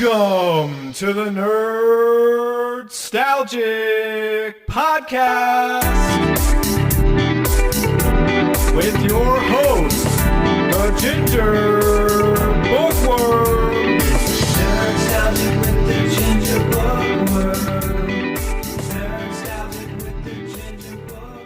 Welcome to the Nerdstalgic podcast with your host, the Ginger Bookworm. Nerdstalgic with the Ginger Bookworm. Nerdstalgic with the Ginger Bookworm.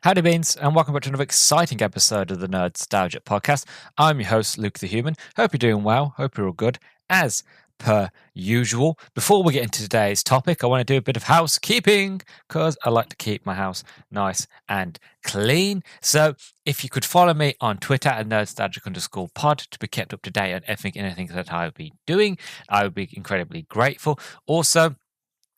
Howdy beans, and welcome back to another exciting episode of the Nerdstalgic podcast. I'm your host, Luke the Human. Hope you're doing well. Hope you're all good. As per usual, before we get into today's topic, I want to do a bit of housekeeping because I like to keep my house nice and clean. So if you could follow me on Twitter at nerdstalgic_pod to be kept up to date on anything that I would be doing, I would be incredibly grateful. Also,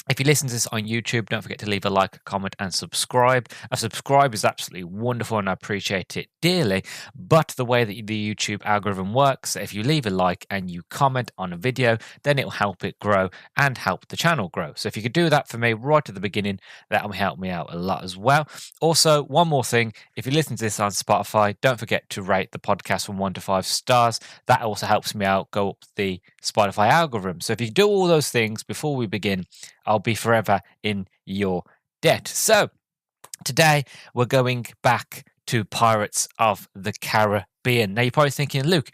if you listen to this on YouTube, don't forget to leave a like, comment, and subscribe. A subscribe is absolutely wonderful, and I appreciate it dearly. But the way that the YouTube algorithm works, if you leave a like and you comment on a video, then it will help it grow and help the channel grow. So if you could do that for me right at the beginning, that will help me out a lot as well. Also, one more thing, if you listen to this on Spotify, don't forget to rate the podcast from 1 to 5 stars. That also helps me out, go up the Spotify algorithm. So if you do all those things before we begin, I'll be forever in your debt. So today we're going back to Pirates of the Caribbean. Now you're probably thinking, Luke,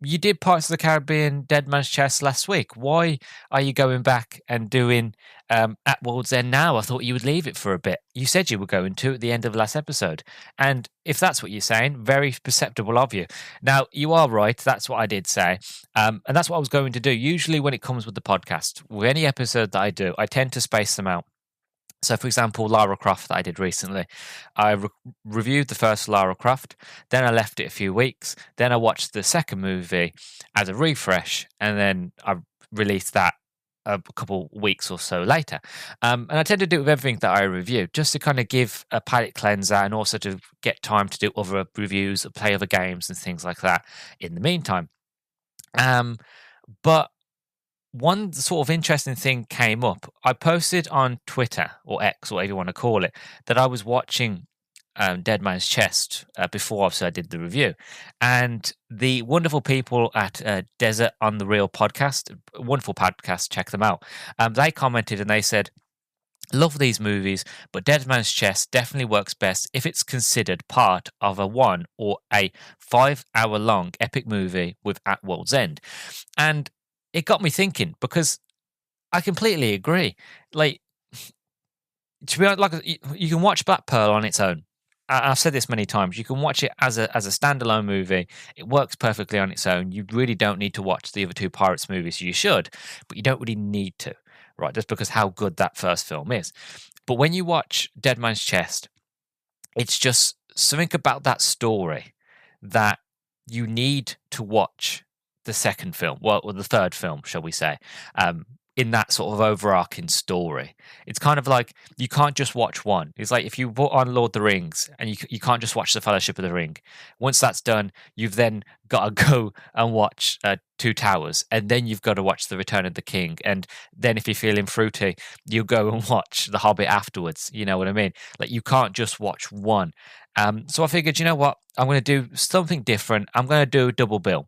you did Pirates of the Caribbean Dead Man's Chest last week. Why are you going back and doing At World's End now? I thought you would leave it for a bit. You said you were going to at the end of the last episode. And if that's what you're saying, very perceptible of you. Now, you are right. That's what I did say. And that's what I was going to do. Usually when it comes with the podcast, with any episode that I do, I tend to space them out. So, for example, Lara Croft that I did recently, I reviewed the first Lara Croft, then I left it a few weeks, then I watched the second movie as a refresh, and then I released that a couple weeks or so later. And I tend to do it with everything that I review, just to kind of give a palate cleanser and also to get time to do other reviews, play other games and things like that in the meantime. But one sort of interesting thing came up. I posted on Twitter, or X, or whatever you want to call it, that I was watching Dead Man's Chest before obviously I did the review. And the wonderful people at Desert on the Real podcast, wonderful podcast, check them out. They commented and they said, love these movies, but Dead Man's Chest definitely works best if it's considered part of a 1 or a 5-hour long epic movie with At World's End. And it got me thinking, because I completely agree. Like, to be honest, like, you can watch Black Pearl on its own. I've said this many times. You can watch it as a standalone movie. It works perfectly on its own. You really don't need to watch the other two Pirates movies. You should, but you don't really need to, right? Just because how good that first film is. But when you watch Dead Man's Chest, it's just something about that story that you need to watch the second film, or the third film, shall we say, in that sort of overarching story. It's kind of like you can't just watch one. It's like if you put on Lord of the Rings and you can't just watch The Fellowship of the Ring. Once that's done, you've then got to go and watch Two Towers, and then you've got to watch The Return of the King. And then if you're feeling fruity, you go and watch The Hobbit afterwards. You know what I mean? Like, you can't just watch one. So I figured, you know what? I'm going to do something different. I'm going to do a double bill.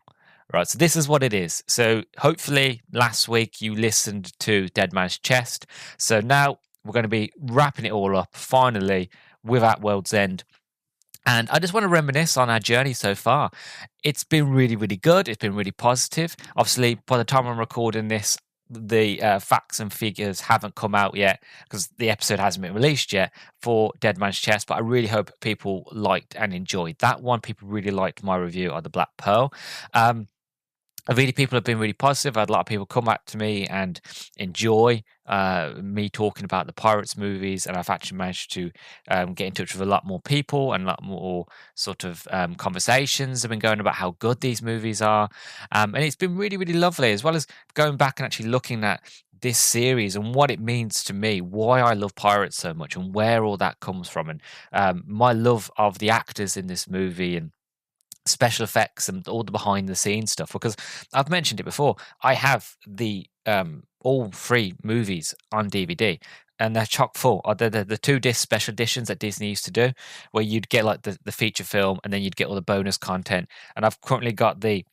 Right, so this is what it is. So hopefully last week you listened to Dead Man's Chest. So now we're going to be wrapping it all up finally with At World's End. And I just want to reminisce on our journey so far. It's been really, really good. It's been really positive. Obviously, by the time I'm recording this, the facts and figures haven't come out yet because the episode hasn't been released yet for Dead Man's Chest. But I really hope people liked and enjoyed that one. People really liked my review of the Black Pearl. People have been really positive. I had a lot of people come back to me and enjoy me talking about the Pirates movies, and I've actually managed to get in touch with a lot more people, and a lot more sort of conversations have been going about how good these movies are. And it's been really, really lovely, as well as going back and actually looking at this series and what it means to me, why I love Pirates so much, and where all that comes from, and my love of the actors in this movie, and special effects and all the behind the scenes stuff, because I've mentioned it before. I have the all 3 movies on DVD, and they're chock full. The 2-disc special editions that Disney used to do, where you'd get like the feature film and then you'd get all the bonus content. And I've currently got the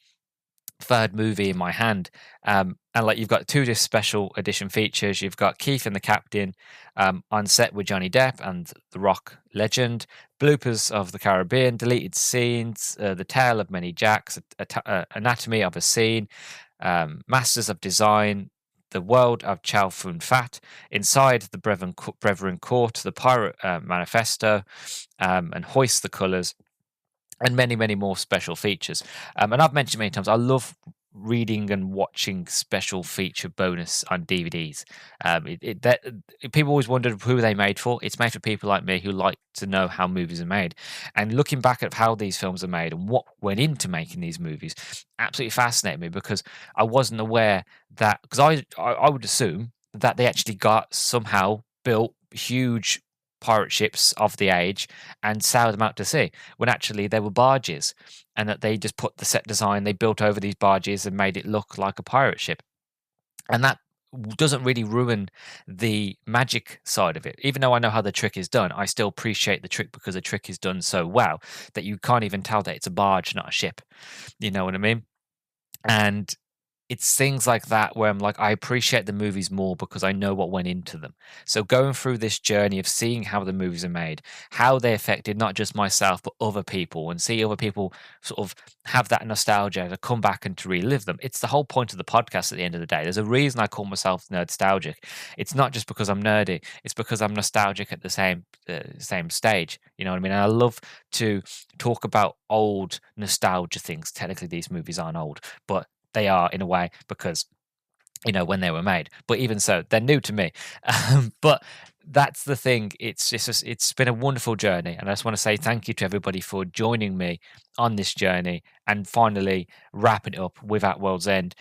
third movie in my hand. And like you've got two just special edition features. You've got Keith and the Captain on set with Johnny Depp and the Rock legend, bloopers of the Caribbean, deleted scenes, the tale of many Jacks, anatomy of a scene, masters of design, the world of Chow Fun Fat, inside the Brethren Court, the Pirate Manifesto, and Hoist the Colours, and many, many more special features. And I've mentioned many times, I love reading and watching special feature bonus on DVDs. People always wondered who they made for. It's made for people like me who like to know how movies are made. And looking back at how these films are made and what went into making these movies absolutely fascinated me, because I wasn't aware that, because I would assume that they actually got somehow built huge pirate ships of the age and sailed them out to sea, when actually they were barges, and that they just put the set design they built over these barges and made it look like a pirate ship. And that doesn't really ruin the magic side of it. Even though I know how the trick is done, I still appreciate the trick because the trick is done so well that you can't even tell that it's a barge, not a ship. You know what I mean? And it's things like that where I'm like, I appreciate the movies more because I know what went into them. So going through this journey of seeing how the movies are made, how they affected not just myself but other people, and see other people sort of have that nostalgia to come back and to relive them. It's the whole point of the podcast at the end of the day. There's a reason I call myself Nerdstalgic. It's not just because I'm nerdy, it's because I'm nostalgic at the same stage. You know what I mean? And I love to talk about old nostalgia things. Technically these movies aren't old, but they are in a way, because when they were made. But even so, they're new to me. But that's the thing. It's been a wonderful journey, and I just want to say thank you to everybody for joining me on this journey and finally wrapping it up with At World's End.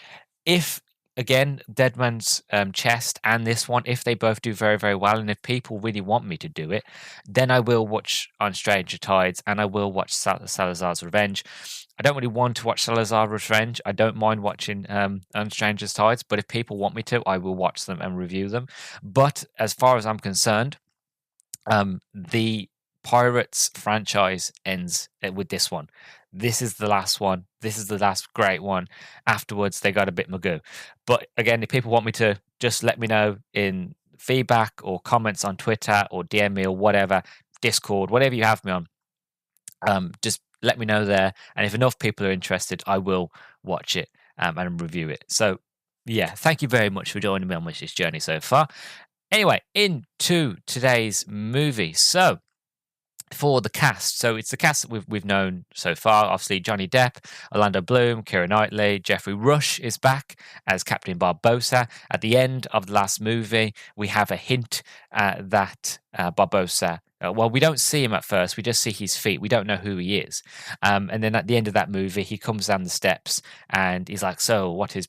If again, Dead Man's Chest and this one, if they both do very, very well, and if people really want me to do it, then I will watch On Stranger Tides and I will watch Salazar's Revenge. I don't really want to watch Salazar's Revenge. I don't mind watching On Stranger's Tides, but if people want me to, I will watch them and review them. But as far as I'm concerned, the Pirates franchise ends with this one. This is the last one. This is the last great one. Afterwards, they got a bit magoo. But again, if people want me to, just let me know in feedback or comments on Twitter or DM me or whatever, Discord, whatever you have me on. Just let me know there. And if enough people are interested, I will watch it and review it. So, yeah, thank you very much for joining me on this journey so far. Anyway, into today's movie. So, for the cast, so it's the cast that we've known so far. Obviously, Johnny Depp, Orlando Bloom, Keira Knightley, Jeffrey Rush is back as Captain Barbossa. At the end of the last movie, we have a hint that Barbossa. Well, we don't see him at first. We just see his feet. We don't know who he is. And then at the end of that movie, he comes down the steps and he's like, "So, what's the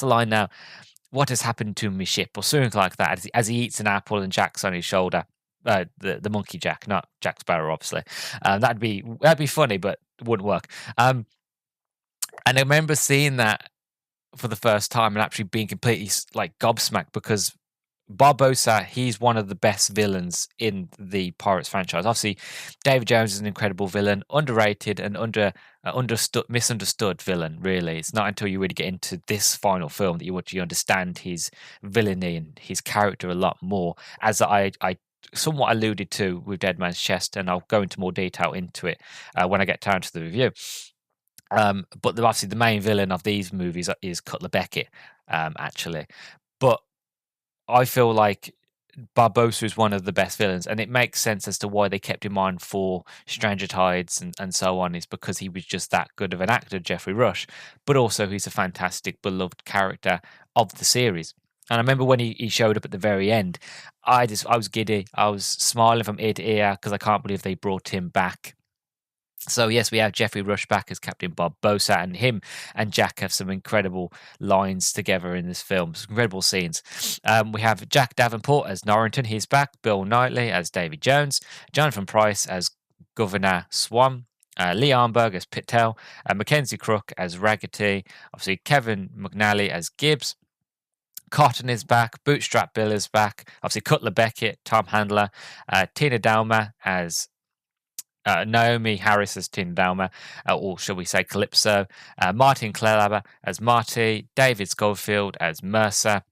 line now? What has happened to me ship?" or something like that. As he eats an apple and Jack's on his shoulder. The monkey Jack, not Jack Sparrow, obviously. That'd be funny, but it wouldn't work. And I remember seeing that for the first time and actually being completely like gobsmacked, because Barbossa, he's one of the best villains in the Pirates franchise. Obviously, Davy Jones is an incredible villain, underrated and misunderstood villain, really. It's not until you really get into this final film that you understand his villainy and his character a lot more, as I somewhat alluded to with Dead Man's Chest, and I'll go into more detail into it when I get down to the review. But obviously the main villain of these movies is Cutler Beckett, actually. But I feel like Barbossa is one of the best villains, and it makes sense as to why they kept him on for Stranger Tides and so on, is because he was just that good of an actor, Jeffrey Rush, but also he's a fantastic, beloved character of the series. And I remember when he showed up at the very end, I was giddy. I was smiling from ear to ear because I can't believe they brought him back. So yes, we have Jeffrey Rush back as Captain Barbossa, and him and Jack have some incredible lines together in this film, some incredible scenes. We have Jack Davenport as Norrington, he's back. Bill Knightley as Davy Jones. Jonathan Pryce as Governor Swan. Lee Armberg as Pittel. Mackenzie Crook as Raggetty. Obviously, Kevin McNally as Gibbs. Cotton is back. Bootstrap Bill is back. Obviously, Cutler Beckett, Tom Handler. Tina Dalma as Naomi Harris as Tindalma, or shall we say Calypso, Martin Clellaber as Marty, David Schofield as Mercer,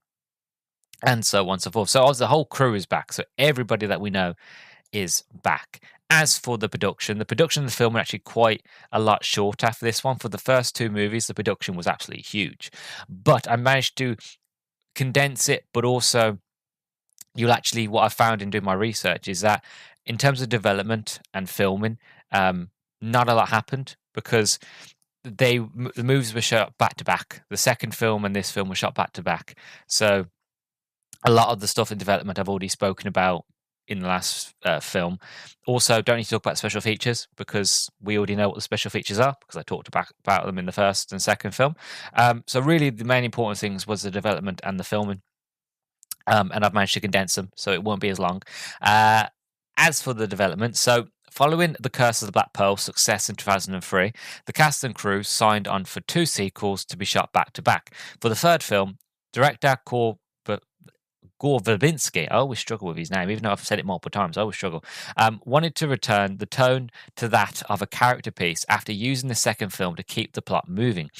and so on and so forth. So obviously the whole crew is back. So everybody that we know is back. As for the production of the film was actually quite a lot shorter for this one. For the first two movies, the production was absolutely huge. But I managed to condense it, but also what I found in doing my research is that in terms of development and filming, not a lot happened because the movies were shot back to back. The second film and this film were shot back to back. So a lot of the stuff in development I've already spoken about in the last film. Also, don't need to talk about special features because we already know what the special features are because I talked about them in the first and second film. So really the main important things was the development and the filming. And I've managed to condense them so it won't be as long. As for the development, so following The Curse of the Black Pearl success in 2003, the cast and crew signed on for 2 sequels to be shot back to back. For the third film, director Gore Verbinski, I always struggle with his name, even though I've said it multiple times, I always struggle, wanted to return the tone to that of a character piece after using the second film to keep the plot moving.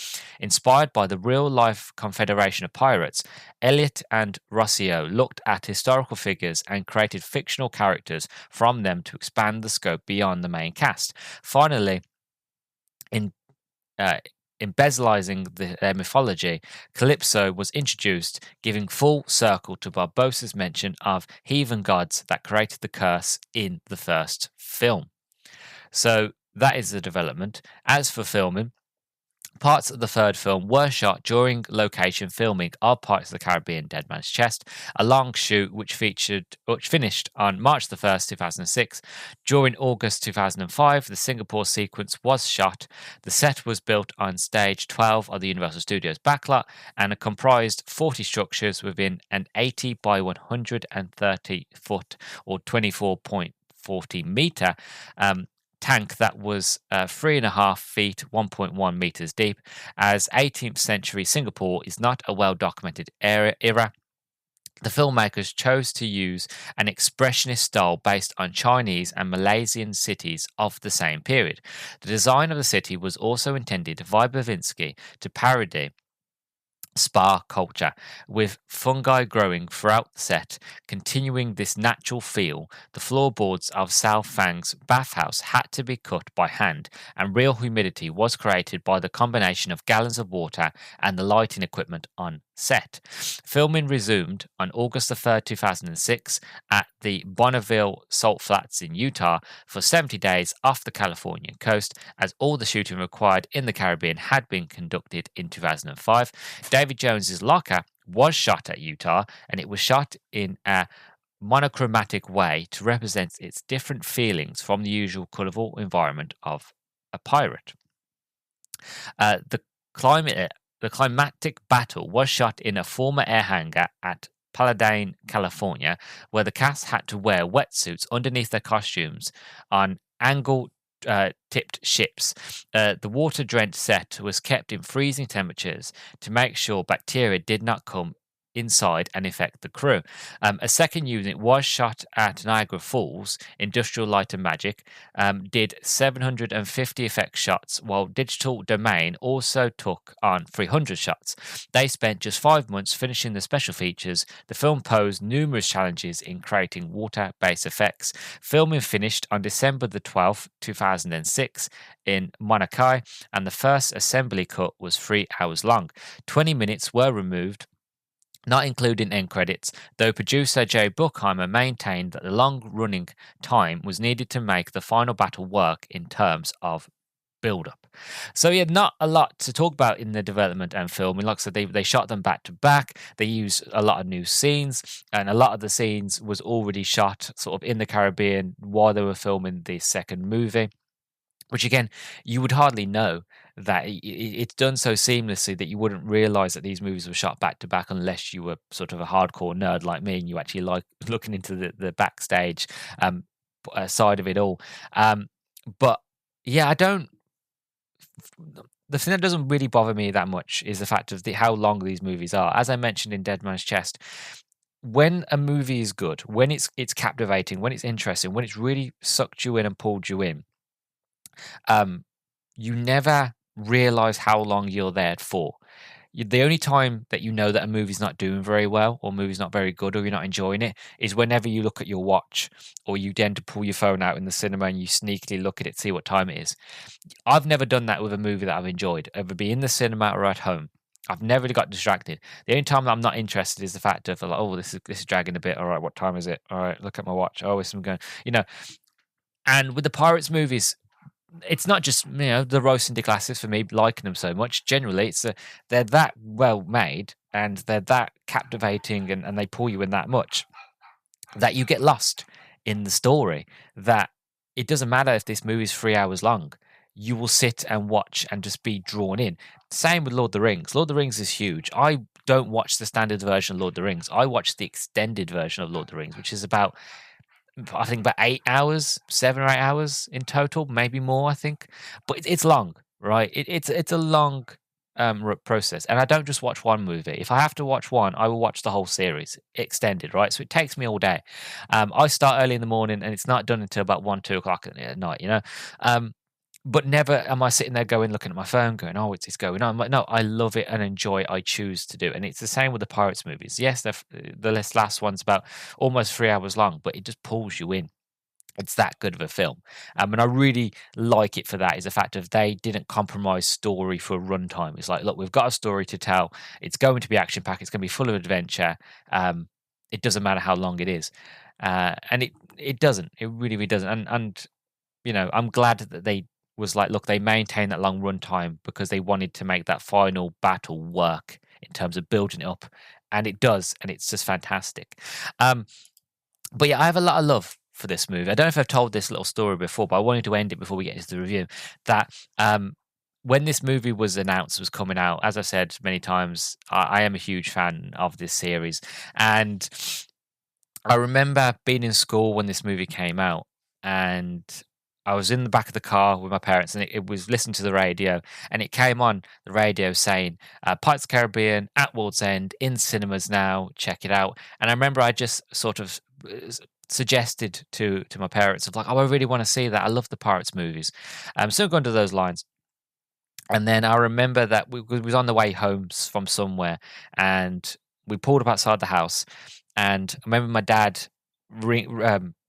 Inspired by the real-life Confederation of Pirates, Elliot and Rossio looked at historical figures and created fictional characters from them to expand the scope beyond the main cast. Finally, in embezzling their mythology, Calypso was introduced, giving full circle to Barbossa's mention of heathen gods that created the curse in the first film. So that is the development. As for filming, parts of the third film were shot during location filming of Pirates of the Caribbean Dead Man's Chest, a long shoot which finished on March the 1st, 2006. During August 2005, the Singapore sequence was shot. The set was built on stage 12 of the Universal Studios backlot and it comprised 40 structures within an 80 by 130 foot or 24.40 meter tank that was 3.5 feet, 1.1 meters deep. As 18th century Singapore is not a well-documented era, the filmmakers chose to use an expressionist style based on Chinese and Malaysian cities of the same period. The design of the city was also intended by Bavinski to parody spa culture, with fungi growing throughout the set. Continuing this natural feel, the floorboards of Sao Fang's bathhouse had to be cut by hand, and real humidity was created by the combination of gallons of water and the lighting equipment on set. Filming resumed on August 3rd, 2006 at the Bonneville Salt Flats in Utah for 70 days off the Californian coast, as all the shooting required in the Caribbean had been conducted in 2005. Davy Jones's Locker was shot at Utah, and it was shot in a monochromatic way to represent its different feelings from the usual colourful environment of a pirate. The climatic battle was shot in a former air hangar at Paladine, California, where the cast had to wear wetsuits underneath their costumes on angle-tipped ships. The water-drenched set was kept in freezing temperatures to make sure bacteria did not come inside and affect the crew. A second unit was shot at Niagara Falls. Industrial Light and Magic did 750 effect shots, while Digital Domain also took on 300 shots. They spent just 5 months finishing the special features. The film posed numerous challenges in creating water-based effects. Filming finished on December the 12th, 2006 in Monaco, and the first assembly cut was 3 hours long. 20 minutes were removed, not including end credits, though producer Jay Bruckheimer maintained that the long running time was needed to make the final battle work in terms of build-up. So yeah, not a lot to talk about in the development and filming. Like I said, they shot them back to back. They used a lot of new scenes, and a lot of the scenes was already shot sort of in the Caribbean while they were filming the second movie, which again, you would hardly know that it's done so seamlessly that you wouldn't realize that these movies were shot back to back unless you were sort of a hardcore nerd like me and you actually like looking into the backstage side of it all. But yeah, the thing that doesn't really bother me that much is the fact of how long these movies are. As I mentioned in Dead Man's Chest, when a movie is good, when it's captivating, when it's interesting, when it's really sucked you in and pulled you in, you never realize how long you're there for. The only time that you know that a movie's not doing very well or a movie's not very good or you're not enjoying it is whenever you look at your watch or you tend to pull your phone out in the cinema and you sneakily look at it, see what time it is. I've never done that with a movie that I've enjoyed, either be in the cinema or at home. I've never really got distracted. The only time that I'm not interested is the fact of like, oh, this is dragging a bit. All right, what time is it? All right, look at my watch. Oh, it's going. And with the Pirates movies, it's not just the roasting the glasses for me liking them so much. Generally, they're that well made and they're that captivating and they pull you in that much that you get lost in the story. That it doesn't matter if this movie is 3 hours long, you will sit and watch and just be drawn in. Same with Lord of the Rings. Lord of the Rings is huge. I don't watch the standard version of Lord of the Rings. I watch the extended version of Lord of the Rings, which is about 8 hours, 7 or 8 hours in total, maybe more, I think. But it's long, right? It's a long process. And I don't just watch one movie. If I have to watch one, I will watch the whole series extended, right? So it takes me all day. I start early in the morning and it's not done until about 1, 2 o'clock at night, but never am I sitting there looking at my phone, going, "Oh, it's going on." I'm like, no, I love it and enjoy it. I choose to do it. And it's the same with the Pirates movies. Yes, the last one's about almost 3 hours long, but it just pulls you in. It's that good of a film. And I really like it for that, is the fact of they didn't compromise story for runtime. It's like, look, we've got a story to tell. It's going to be action-packed. It's going to be full of adventure. It doesn't matter how long it is. And it doesn't. It really, really doesn't. And I'm glad that they was like, look, they maintain that long runtime because they wanted to make that final battle work in terms of building it up. And it does. And it's just fantastic. But yeah, I have a lot of love for this movie. I don't know if I've told this little story before, but I wanted to end it before we get into the review. That when this movie was announced, was coming out, as I've said many times, I am a huge fan of this series. And I remember being in school when this movie came out, and I was in the back of the car with my parents, and it was listening to the radio, and it came on the radio saying, Pirates of the Caribbean at World's End in cinemas now, check it out. And I remember I just sort of suggested to my parents of like, oh, I really want to see that. I love the Pirates movies. So going to those lines. And then I remember that we was on the way home from somewhere, and we pulled up outside the house, and I remember my dad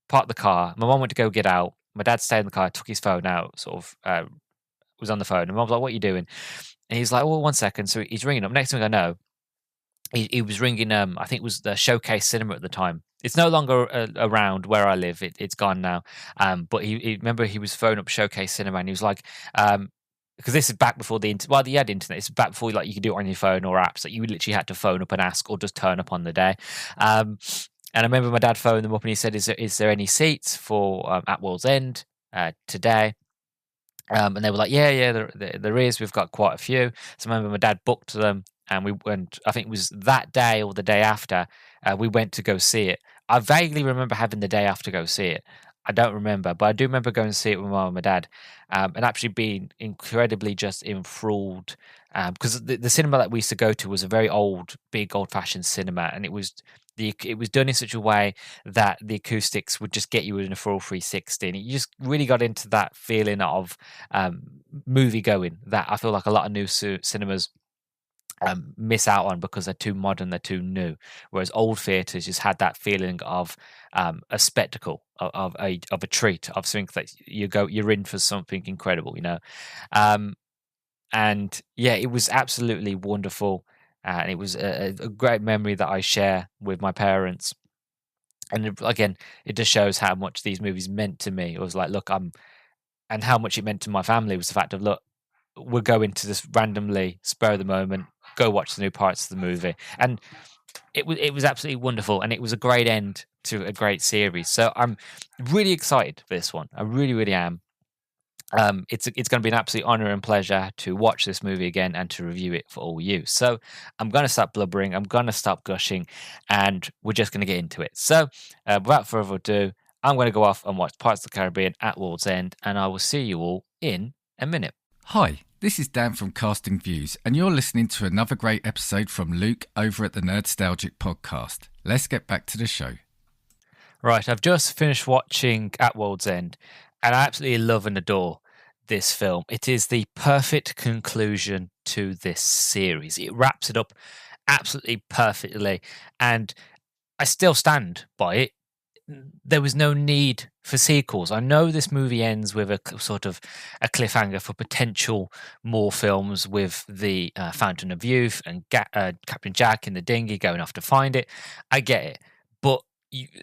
parked the car. My mom went to go get out. My dad stayed in the car, took his phone out, sort of was on the phone. And Mom was like, "What are you doing?" And he's like, "Well, 1 second." So he's ringing up. Next thing I know, he was ringing. I think it was the Showcase Cinema at the time. It's no longer around where I live. It's gone now. But he remember he was phoning up Showcase Cinema, and he was like, because this is back before the internet. Well, you had internet. It's back before you could do it on your phone or apps. That you literally had to phone up and ask, or just turn up on the day. And I remember my dad phoned them up and he said, "Is there any seats for at World's End today?" And they were like, "Yeah, there is. We've got quite a few." So I remember my dad booked them, and we went. I think it was that day or the day after. We went to go see it. I vaguely remember having the day after go see it. I don't remember, but I do remember going to see it with my mum and my dad, and actually being incredibly just enthralled. Because the cinema that we used to go to was a very old, big, old-fashioned cinema, and it was done in such a way that the acoustics would just get you in a full 360. And you just really got into that feeling of movie going that I feel like a lot of new cinemas miss out on because they're too modern, they're too new. Whereas old theaters just had that feeling of a spectacle, of a treat, of something that you're in for something incredible, and yeah, it was absolutely wonderful. And it was a great memory that I share with my parents. And again, it just shows how much these movies meant to me. It was like, look, and how much it meant to my family was the fact of, look, we're going to this randomly, spur of the moment, go watch the new parts of the movie. And it was absolutely wonderful. And it was a great end to a great series. So I'm really excited for this one. I really, really am. It's going to be an absolute honor and pleasure to watch this movie again and to review it for all you. So I'm going to stop blubbering. I'm going to stop gushing, and we're just going to get into it. So without further ado, I'm going to go off and watch Pirates of the Caribbean at World's End, and I will see you all in a minute. Hi, this is Dan from Casting Views, and you're listening to another great episode from Luke over at the Nerdstalgic podcast. Let's get back to the show. Right, I've just finished watching At World's End, and I absolutely love and adore this film. It is the perfect conclusion to this series. It wraps it up absolutely perfectly, and I still stand by it. There was no need for sequels. I know this movie ends with a sort of a cliffhanger for potential more films with the Fountain of Youth and Captain Jack in the dinghy going off to find it. I get it, but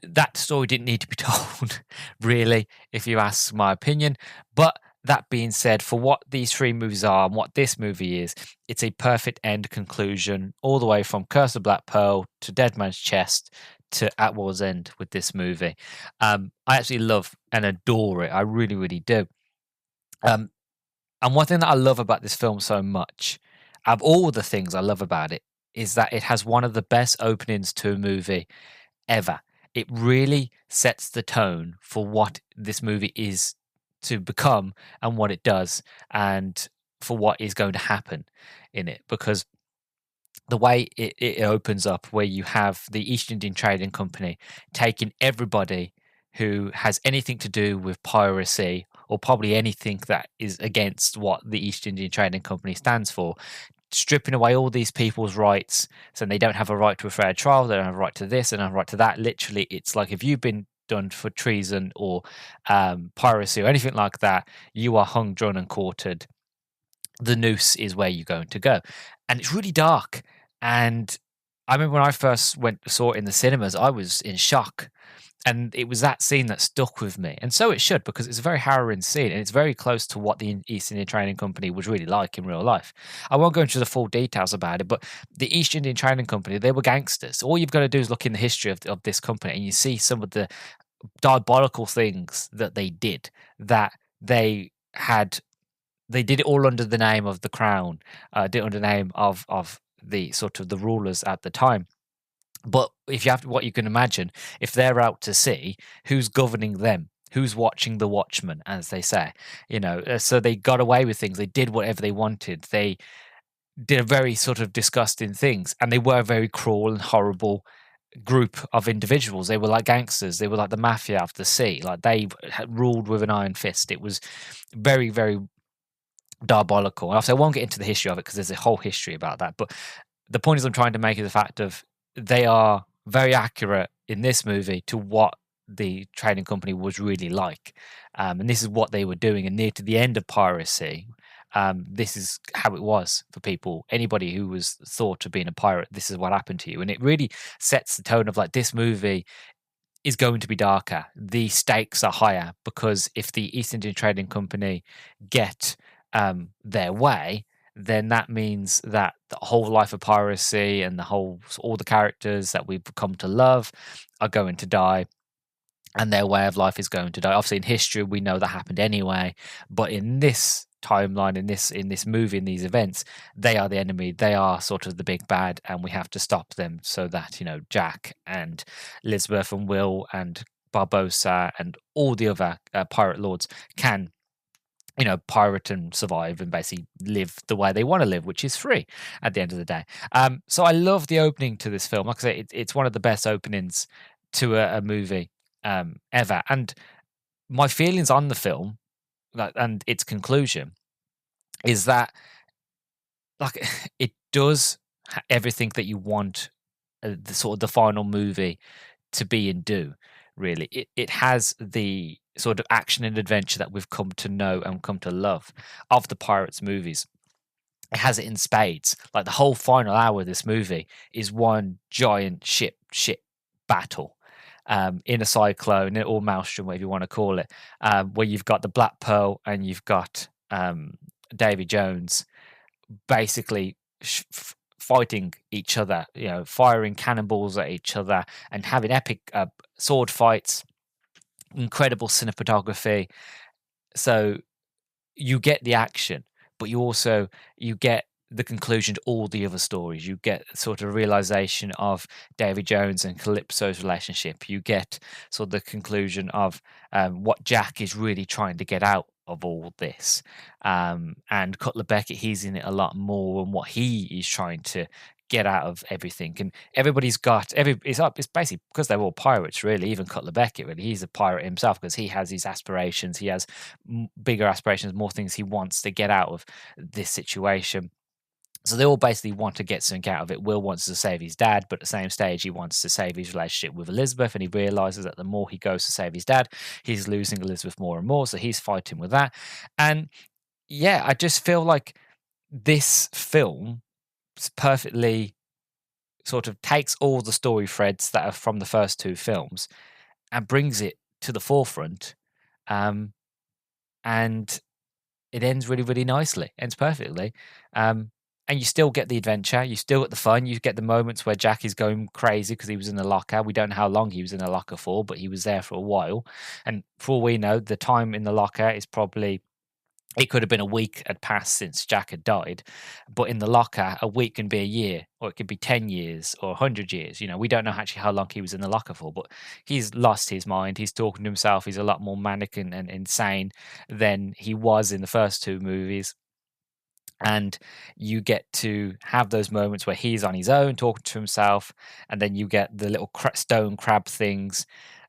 that story didn't need to be told, really, if you ask my opinion. But that being said, for what these three movies are and what this movie is, it's a perfect end conclusion, all the way from Curse of Black Pearl to Dead Man's Chest to At War's End with this movie. I actually love and adore it. I really, really do. And one thing that I love about this film so much, of all the things I love about it, is that it has one of the best openings to a movie ever. It really sets the tone for what this movie is to become and what it does, and for what is going to happen in it. Because the way it opens up, where you have the East Indian Trading Company taking everybody who has anything to do with piracy, or probably anything that is against what the East Indian Trading Company stands for, stripping away all these people's rights, so they don't have a right to a fair trial, they don't have a right to this, and a right to that. Literally, it's like if you've been done for treason or piracy or anything like that, you are hung, drawn, and quartered. The noose is where you're going to go, and it's really dark. And I remember when I first saw it in the cinemas, I was in shock. And it was that scene that stuck with me. And so it should, because it's a very harrowing scene, and it's very close to what the East Indian Trading Company was really like in real life. I won't go into the full details about it, but the East Indian Trading Company, they were gangsters. All you've got to do is look in the history of this company, and you see some of the diabolical things that they did, that they had. They did it all under the name of the crown, did it under the name of the sort of the rulers at the time. But if you have what you can imagine, if they're out to sea, who's governing them? Who's watching the watchman, as they say? So they got away with things. They did whatever they wanted. They did a very sort of disgusting things, and they were a very cruel and horrible group of individuals. They were like gangsters. They were like the mafia of the sea. Like they ruled with an iron fist. It was very, very diabolical. And I won't get into the history of it because there's a whole history about that. But the point is I'm trying to make is the fact of they are very accurate in this movie to what the trading company was really like. And this is what they were doing. And near to the end of piracy, this is how it was for people. Anybody who was thought of being a pirate, this is what happened to you. And it really sets the tone of like, this movie is going to be darker. The stakes are higher, because if the East Indian Trading Company get their way, then that means that the whole life of piracy and all the characters that we've come to love are going to die, and their way of life is going to die. Obviously, in history, we know that happened anyway, but in this timeline, in this movie, in these events, they are the enemy. They are sort of the big bad, and we have to stop them so that Jack and Elizabeth and Will and Barbossa and all the other pirate lords can pirate and survive and basically live the way they want to live, which is free at the end of the day. So I love the opening to this film. Like I say, it's one of the best openings to a movie ever. And my feelings on the film and its conclusion is that like it does everything that you want the sort of the final movie to be and do. Really, it has the sort of action and adventure that we've come to know and come to love of the Pirates movies. It has it in spades. Like the whole final hour of this movie is one giant ship battle in a cyclone or maelstrom, whatever you want to call it, where you've got the Black Pearl and you've got Davy Jones basically fighting each other, firing cannonballs at each other and having epic sword fights, incredible cinematography. So you get the action, but you get the conclusion to all the other stories. You get sort of realization of Davy Jones and Calypso's relationship. You get sort of the conclusion of what Jack is really trying to get out of all this. And Cutler Beckett, he's in it a lot more, and what he is trying to get out of everything, and everybody's got it's basically because they're all pirates, really. Even Cutler Beckett, really, he's a pirate himself because he has these aspirations. He has bigger aspirations, more things he wants to get out of this situation. So they all basically want to get something out of it. Will wants to save his dad, but at the same stage, he wants to save his relationship with Elizabeth, and he realizes that the more he goes to save his dad, he's losing Elizabeth more and more. So he's fighting with that. And yeah, I just feel like this film perfectly sort of takes all the story threads that are from the first two films and brings it to the forefront. And it ends really, really nicely, ends perfectly. And you still get the adventure, you still get the fun, you get the moments where Jack is going crazy because he was in the locker. We don't know how long he was in the locker for, but he was there for a while. And for all we know, the time in the locker is probably, it could have been a week had passed since Jack had died, but in the locker, a week can be a year, or it could be 10 years or 100 years. You know, we don't know actually how long he was in the locker for, but he's lost his mind. He's talking to himself. He's a lot more manic and insane than he was in the first two movies. And you get to have those moments where he's on his own talking to himself, and then you get the little stone crab things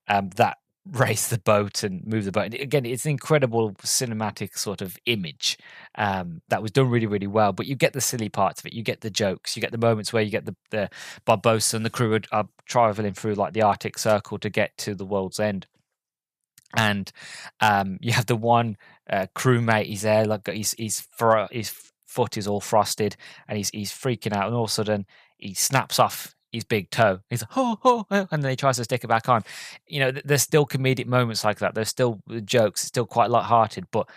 that race the boat and move the boat. And again, it's an incredible cinematic sort of image that was done really, really well. But you get the silly parts of it. You get the jokes. You get the moments where you get the Barbossa and the crew are traveling through like the Arctic Circle to get to the world's end. And you have the one crewmate. He's there, like his foot is all frosted, and he's freaking out. And all of a sudden, he snaps off his big toe. He's like, oh, and then he tries to stick it back on. You know, there's still comedic moments like that. There's still jokes. It's still quite lighthearted, but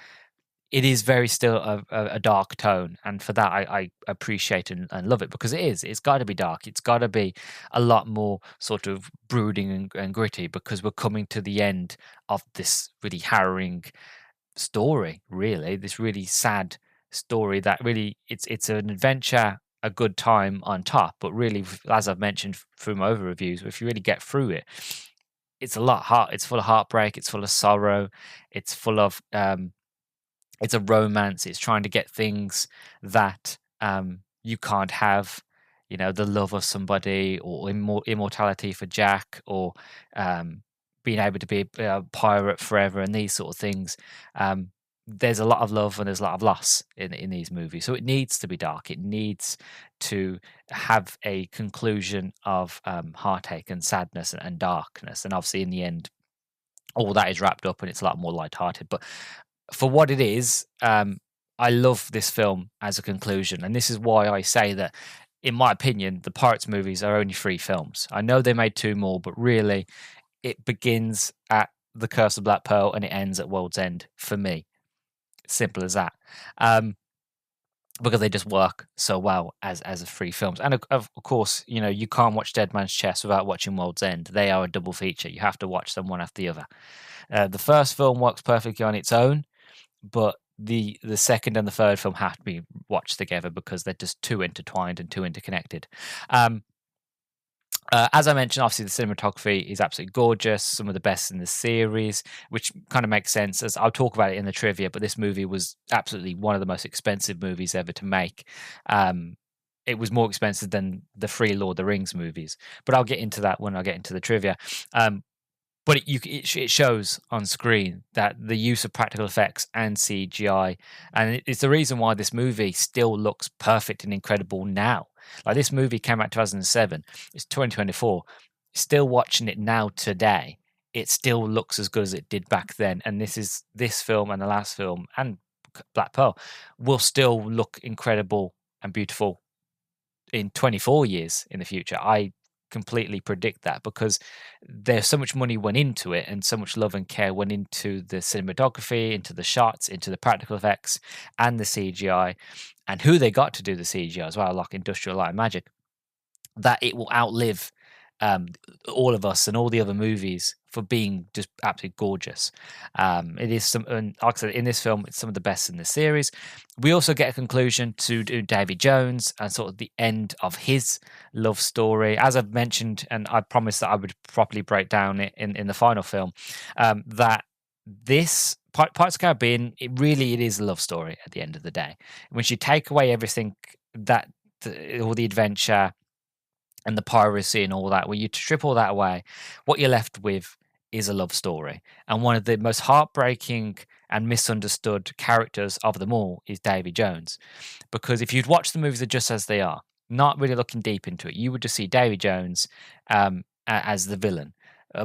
it is very still a dark tone. And for that, I appreciate and love it, because it is. It's got to be dark. It's got to be a lot more sort of brooding and gritty, because we're coming to the end of this really harrowing story, really. This really sad story that really, it's an adventure, a good time on top, but really, as I've mentioned through my over reviews, if you really get through it, it's a lot hard. It's full of heartbreak. It's full of sorrow. It's full of it's a romance. It's trying to get things that you can't have, you know, the love of somebody, or immortality for Jack, or being able to be a pirate forever, and these sort of things. There's a lot of love and there's a lot of loss in these movies. So it needs to be dark. It needs to have a conclusion of heartache and sadness and darkness. And obviously, in the end, all that is wrapped up and it's a lot more lighthearted. But for what it is, I love this film as a conclusion. And this is why I say that, in my opinion, the Pirates movies are only 3 films. I know they made 2 more, but really, it begins at The Curse of Black Pearl and it ends at World's End for me. Simple as that. Because they just work so well as 3 films. And of course, you know, you can't watch Dead Man's Chest without watching World's End. They are a double feature. You have to watch them one after the other. The first film works perfectly on its own, but the second and the third film have to be watched together because they're just too intertwined and too interconnected. As I mentioned, obviously the cinematography is absolutely gorgeous, some of the best in the series, which kind of makes sense, as I'll talk about it in the trivia, but this movie was absolutely one of the most expensive movies ever to make. It was more expensive than the 3 Lord of the Rings movies, but I'll get into that when I get into the trivia. But it shows on screen that the use of practical effects and CGI, and it's the reason why this movie still looks perfect and incredible now. Like, this movie came out 2007. It's 2024. Still watching it now today, it still looks as good as it did back then. And this film and the last film and Black Pearl will still look incredible and beautiful in 24 years in the future. I completely predict that, because there's so much money went into it and so much love and care went into the cinematography, into the shots, into the practical effects and the CGI, and who they got to do the CGI as well, like Industrial Light and Magic, that it will outlive all of us and all the other movies for being just absolutely gorgeous. It is and like I said, in this film, it's some of the best in the series. We also get a conclusion to Davy Jones and sort of the end of his love story. As I've mentioned, and I promised that I would properly break down it in the final film, that this Pirates of the Caribbean, it is a love story at the end of the day. Once you take away everything that all the adventure and the piracy and all that, when you strip all that away, what you're left with is a love story. And one of the most heartbreaking and misunderstood characters of them all is Davy Jones. Because if you'd watch the movies just as they are, not really looking deep into it, you would just see Davy Jones as the villain.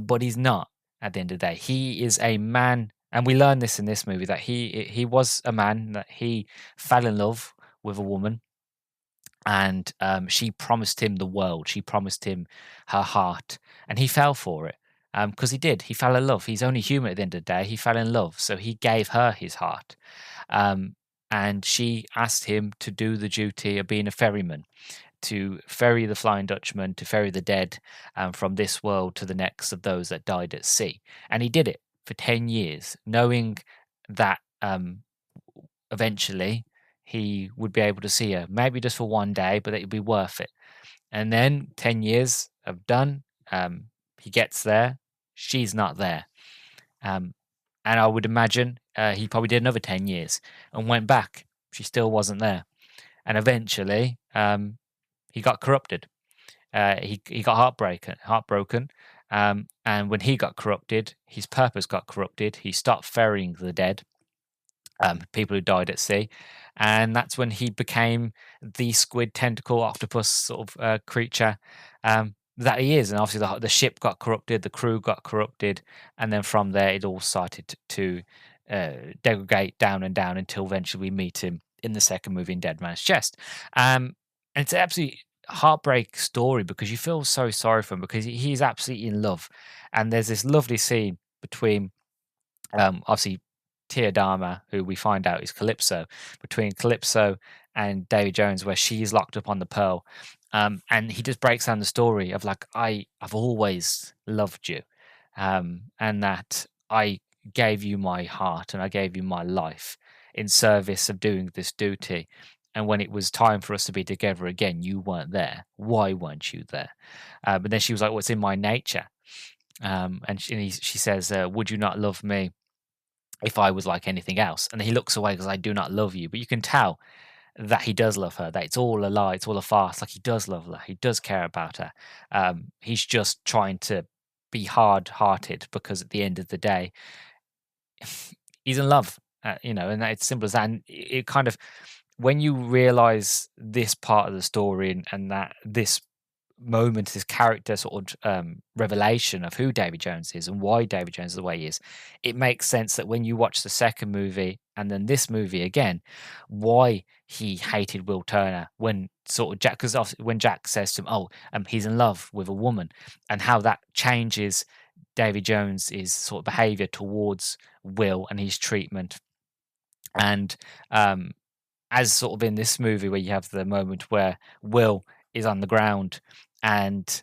But he's not at the end of the day. He is a man, and we learn this in this movie, that he was a man, that he fell in love with a woman, and she promised him the world. She promised him her heart, and he fell for it because he did. He fell in love. He's only human at the end of the day. He fell in love, so he gave her his heart, and she asked him to do the duty of being a ferryman, to ferry the Flying Dutchman, to ferry the dead from this world to the next of those that died at sea. And he did it for 10 years, knowing that eventually he would be able to see her, maybe just for one day, but it would be worth it. And then 10 years of done, he gets there, she's not there. And I would imagine he probably did another 10 years and went back. She still wasn't there. And eventually he got corrupted. He got heartbroken. And when he got corrupted, his purpose got corrupted. He stopped ferrying the dead, people who died at sea. And that's when he became the squid tentacle octopus sort of creature that he is. And obviously the ship got corrupted, the crew got corrupted. And then from there, it all started to degrade down and down until eventually we meet him in the second movie in Dead Man's Chest. And it's an absolutely heartbreak story because you feel so sorry for him because he's absolutely in love. And there's this lovely scene between obviously Teodama, who we find out is Calypso, between Calypso and Davy Jones, where she's locked up on the Pearl. And he just breaks down the story of like, I've always loved you, and that I gave you my heart and I gave you my life in service of doing this duty. And when it was time for us to be together again, you weren't there. Why weren't you there? But then she was like, "What's in my nature?" And she says, "Would you not love me if I was like anything else?" And he looks away because I do not love you. But you can tell that he does love her, that it's all a lie, it's all a farce. Like he does love her, he does care about her. He's just trying to be hard-hearted because at the end of the day, he's in love, and it's simple as that. And it kind of, when you realize this part of the story and that this moment, this character sort of revelation of who Davy Jones is and why Davy Jones is the way he is, it makes sense that when you watch the second movie and then this movie again, why he hated Will Turner when sort of Jack, because when Jack says to him, he's in love with a woman, and how that changes Davy Jones' sort of behavior towards Will and his treatment. And as sort of in this movie where you have the moment where Will is on the ground and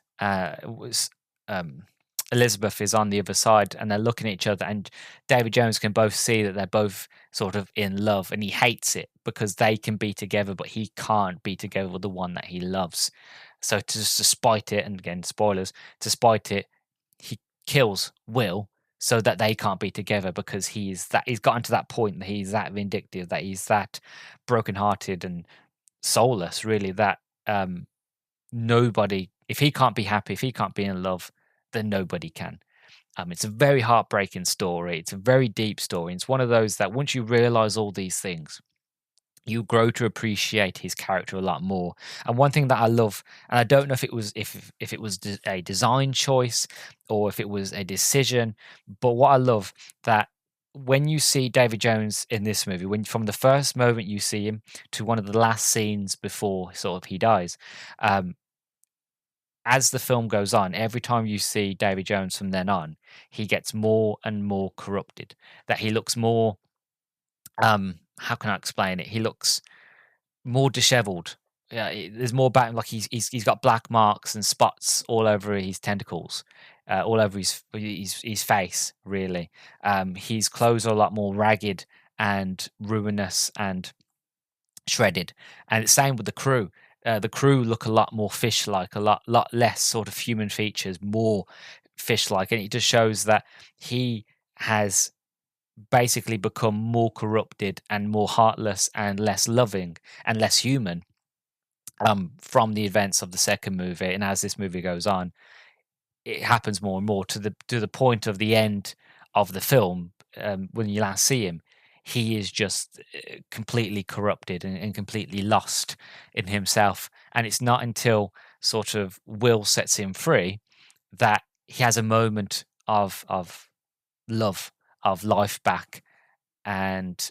Elizabeth is on the other side and they're looking at each other, and Davy Jones can both see that they're both sort of in love, and he hates it because they can be together but he can't be together with the one that he loves. So to spite it, and again spoilers, to spite it, he kills Will so that they can't be together because he's gotten to that point that he's that vindictive, that he's that brokenhearted and soulless, really, that nobody, if he can't be happy, if he can't be in love, then nobody can. It's a very heartbreaking story. It's a very deep story. It's one of those that once you realize all these things, you grow to appreciate his character a lot more. And one thing that I love, and I don't know if it was if it was a design choice or if it was a decision, but what I love, that when you see David Jones in this movie, when from the first moment you see him to one of the last scenes before sort of he dies, as the film goes on, every time you see Davy Jones from then on, he gets more and more corrupted. That he looks more, how can I explain it? He looks more disheveled. Yeah, there's more about him. Like he's got black marks and spots all over his tentacles, all over his face. Really, his clothes are a lot more ragged and ruinous and shredded. And it's same with the crew. The crew look a lot more fish-like, a lot less sort of human features, more fish-like, and it just shows that he has basically become more corrupted and more heartless and less loving and less human from the events of the second movie, and as this movie goes on, it happens more and more to the point of the end of the film. When you last see him, he is just completely corrupted and completely lost in himself. And it's not until sort of Will sets him free that he has a moment of love, of life back. And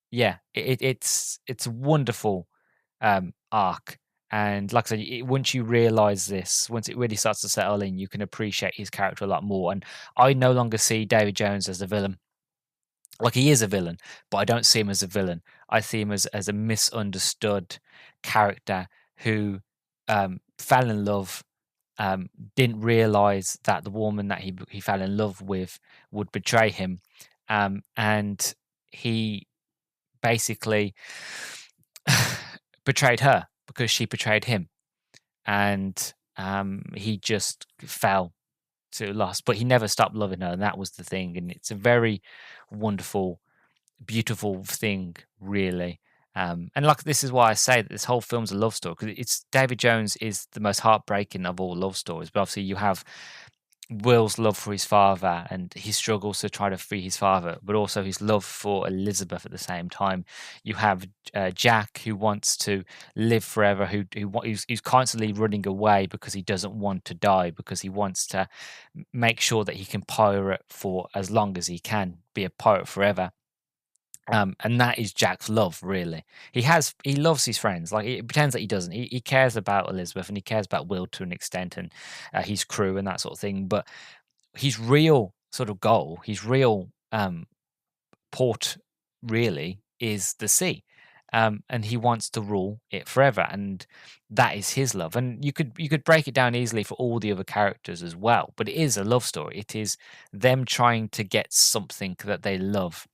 yeah, it's a wonderful arc. And like I said, once you realize this, once it really starts to settle in, you can appreciate his character a lot more. And I no longer see Davy Jones as a villain. Like, he is a villain, but I don't see him as a villain. I see him as a misunderstood character who fell in love, didn't realize that the woman that he fell in love with would betray him, and he basically betrayed her because she betrayed him, and he just fell to loss. But he never stopped loving her, and that was the thing. And it's a very wonderful, beautiful thing, really. And like, this is why I say that this whole film's a love story, because it's David Jones is the most heartbreaking of all love stories. But obviously, you have Will's love for his father, and he struggles to try to free his father, but also his love for Elizabeth at the same time. You have Jack, who wants to live forever, who's constantly running away because he doesn't want to die, because he wants to make sure that he can pirate for as long as he can, be a pirate forever. And that is Jack's love, really. He loves his friends. Like, he pretends that he doesn't. He cares about Elizabeth, and he cares about Will to an extent, and his crew and that sort of thing. But his real sort of goal, his real port, really, is the sea. And he wants to rule it forever, and that is his love. And you could break it down easily for all the other characters as well. But it is a love story. It is them trying to get something that they love.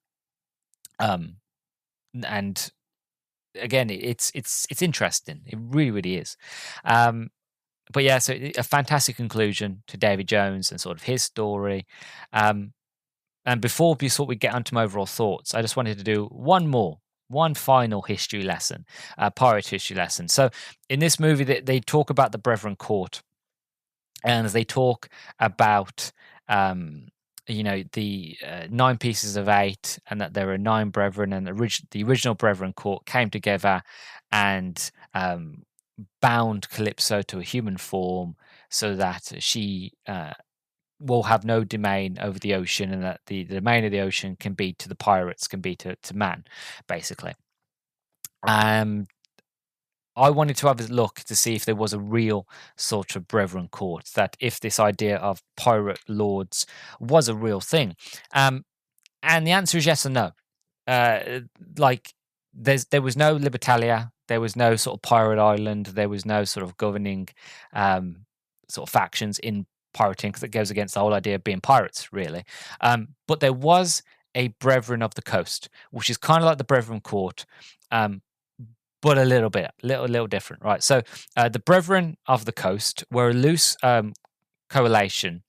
And again, it's interesting. It really, really is. But yeah, so a fantastic conclusion to David Jones and sort of his story. And before we get onto my overall thoughts, I just wanted to do one final history lesson, pirate history lesson. So in this movie, they talk about the Brethren Court, and they talk about the 9 pieces of 8, and that there are 9 brethren, and the original Brethren Court came together and bound Calypso to a human form, so that she will have no domain over the ocean, and that the domain of the ocean can be to the pirates, can be to man, basically. I wanted to have a look to see if there was a real sort of Brethren Court, that if this idea of pirate lords was a real thing. And the answer is yes and no. Like, there was no Libertalia, there was no sort of pirate island, there was no sort of governing sort of factions in pirating, because it goes against the whole idea of being pirates, really. But there was a Brethren of the Coast, which is kind of like the Brethren Court, but a little different, right? So the Brethren of the Coast were a loose coalition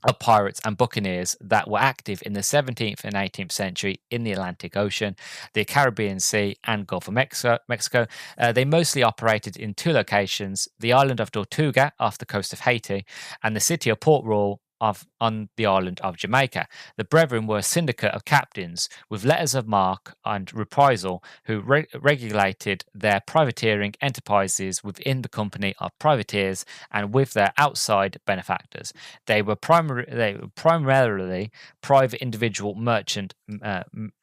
of pirates and buccaneers that were active in the 17th and 18th century in the Atlantic Ocean, the Caribbean Sea, and Gulf of Mexico. They mostly operated in 2 locations: the island of Tortuga off the coast of Haiti, and the city of Port Royal on the island of Jamaica. The Brethren were a syndicate of captains with letters of marque and reprisal, who regulated their privateering enterprises within the company of privateers and with their outside benefactors. They were primarily private individual merchant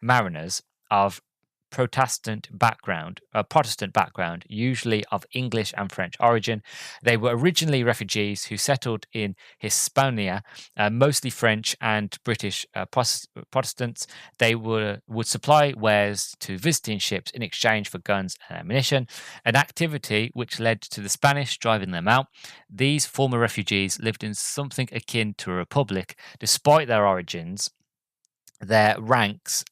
mariners of Protestant background, usually of English and French origin. They were originally refugees who settled in Hispania, mostly French and British Protestants. They would supply wares to visiting ships in exchange for guns and ammunition, an activity which led to the Spanish driving them out. These former refugees lived in something akin to a republic, despite their origins. Their ranks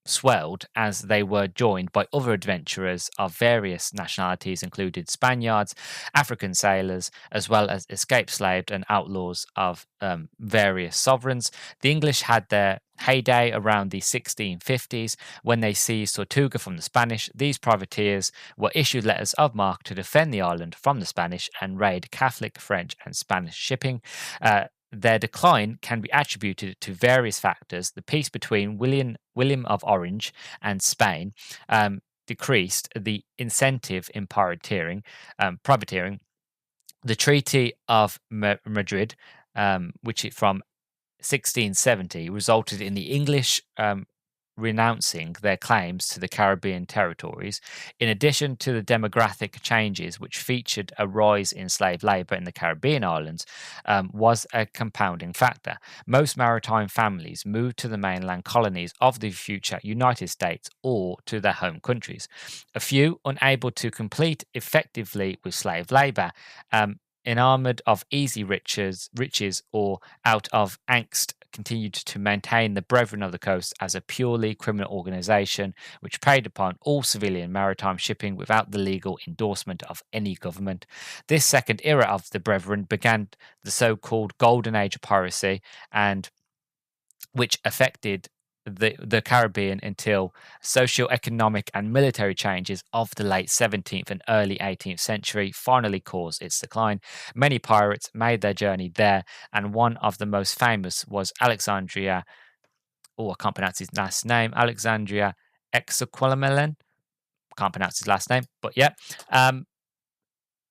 swelled as they were joined by other adventurers of various nationalities, including Spaniards, African sailors, as well as escaped slaves and outlaws of various sovereigns. The English had their heyday around the 1650s when they seized Tortuga from the Spanish. These privateers were issued letters of marque to defend the island from the Spanish and raid Catholic, French, and Spanish shipping. Their decline can be attributed to various factors. The peace between William of Orange and Spain decreased the incentive in privateering. The Treaty of Madrid, which from 1670 resulted in the English renouncing their claims to the Caribbean territories, in addition to the demographic changes which featured a rise in slave labor in the Caribbean islands, was a compounding factor. Most maritime families moved to the mainland colonies of the future United States or to their home countries. A few, unable to compete effectively with slave labor, enamored of easy riches or out of angst, continued to maintain the Brethren of the Coast as a purely criminal organization which preyed upon all civilian maritime shipping without the legal endorsement of any government. This second era of the Brethren began the so-called Golden Age of piracy, and which affected the Caribbean until socio-economic and military changes of the late 17th and early 18th century finally caused its decline. Many pirates made their journey there, and one of the most famous was Alexandria, I can't pronounce his last name, Alexandria Exarchopoulos. Can't pronounce his last name, but yeah.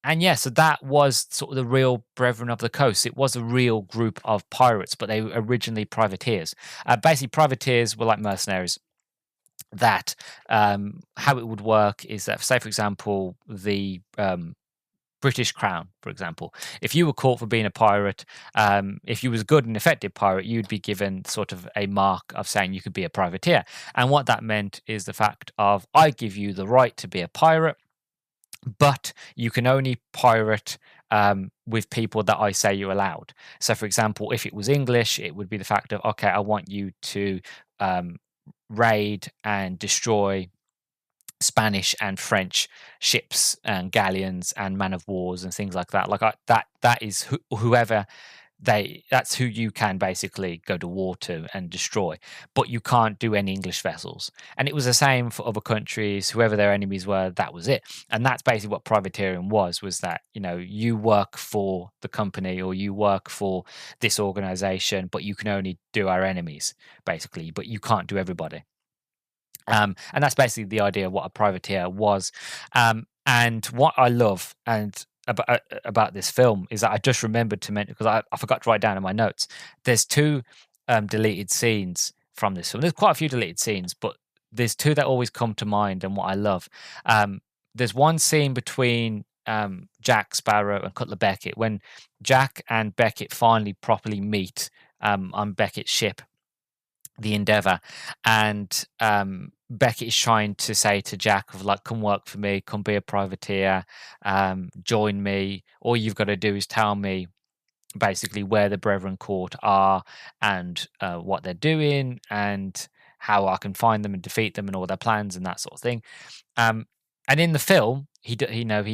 And yeah, so that was sort of the real Brethren of the Coast. It was a real group of pirates, but they were originally privateers. Basically, privateers were like mercenaries. That how it would work is that, say, for example, the British Crown, for example, if you were caught for being a pirate, if you was a good and effective pirate, you'd be given sort of a mark of saying you could be a privateer. And what that meant is the fact of, I give you the right to be a pirate, but you can only pirate with people that I say you're allowed. So, for example, if it was English, it would be the fact of, okay, I want you to raid and destroy Spanish and French ships and galleons and man of wars and things like that. That is whoever that's who you can basically go to war to and destroy, but you can't do any English vessels. And it was the same for other countries. Whoever their enemies were, that was it. And that's basically what privateering was that, you work for the company or you work for this organization, but you can only do our enemies, basically, but you can't do everybody. And that's basically the idea of what a privateer was. And what I love about this film is that I just remembered to mention, because I forgot to write down in my notes, there's two deleted scenes from this film. There's quite a few deleted scenes, but there's two that always come to mind and what I love. There's one scene between Jack Sparrow and Cutler Beckett when Jack and Beckett finally properly meet on Beckett's ship, the Endeavour, and Beckett is trying to say to Jack of like, come work for me, come be a privateer, join me. All you've got to do is tell me basically where the Brethren Court are and what they're doing and how I can find them and defeat them and all their plans and that sort of thing. And in the film, he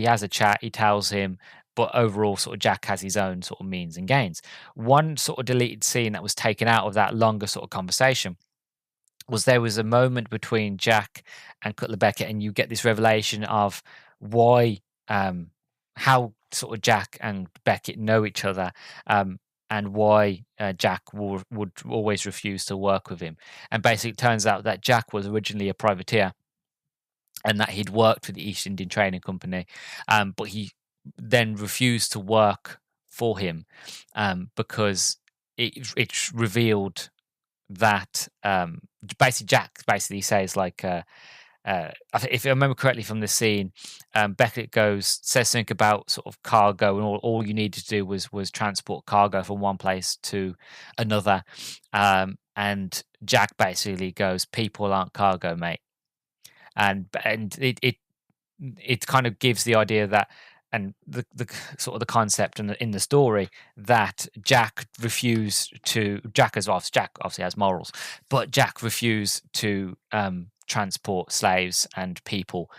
has a chat, he tells him, but overall sort of Jack has his own sort of means and gains. One sort of deleted scene that was taken out of that longer sort of conversation was there was a moment between Jack and Cutler Beckett, and you get this revelation of why, how sort of Jack and Beckett know each other, and why Jack would always refuse to work with him. And basically it turns out that Jack was originally a privateer and that he'd worked for the East Indian Trading Company, but he then refused to work for him because it revealed that basically Jack basically says like if I remember correctly from the scene, Beckett says something about sort of cargo, and all you needed to do was transport cargo from one place to another, and Jack basically goes, people aren't cargo, mate. And it kind of gives the idea that and the sort of the concept in the story that Jack as well. Jack obviously has morals, but Jack refused to transport slaves and people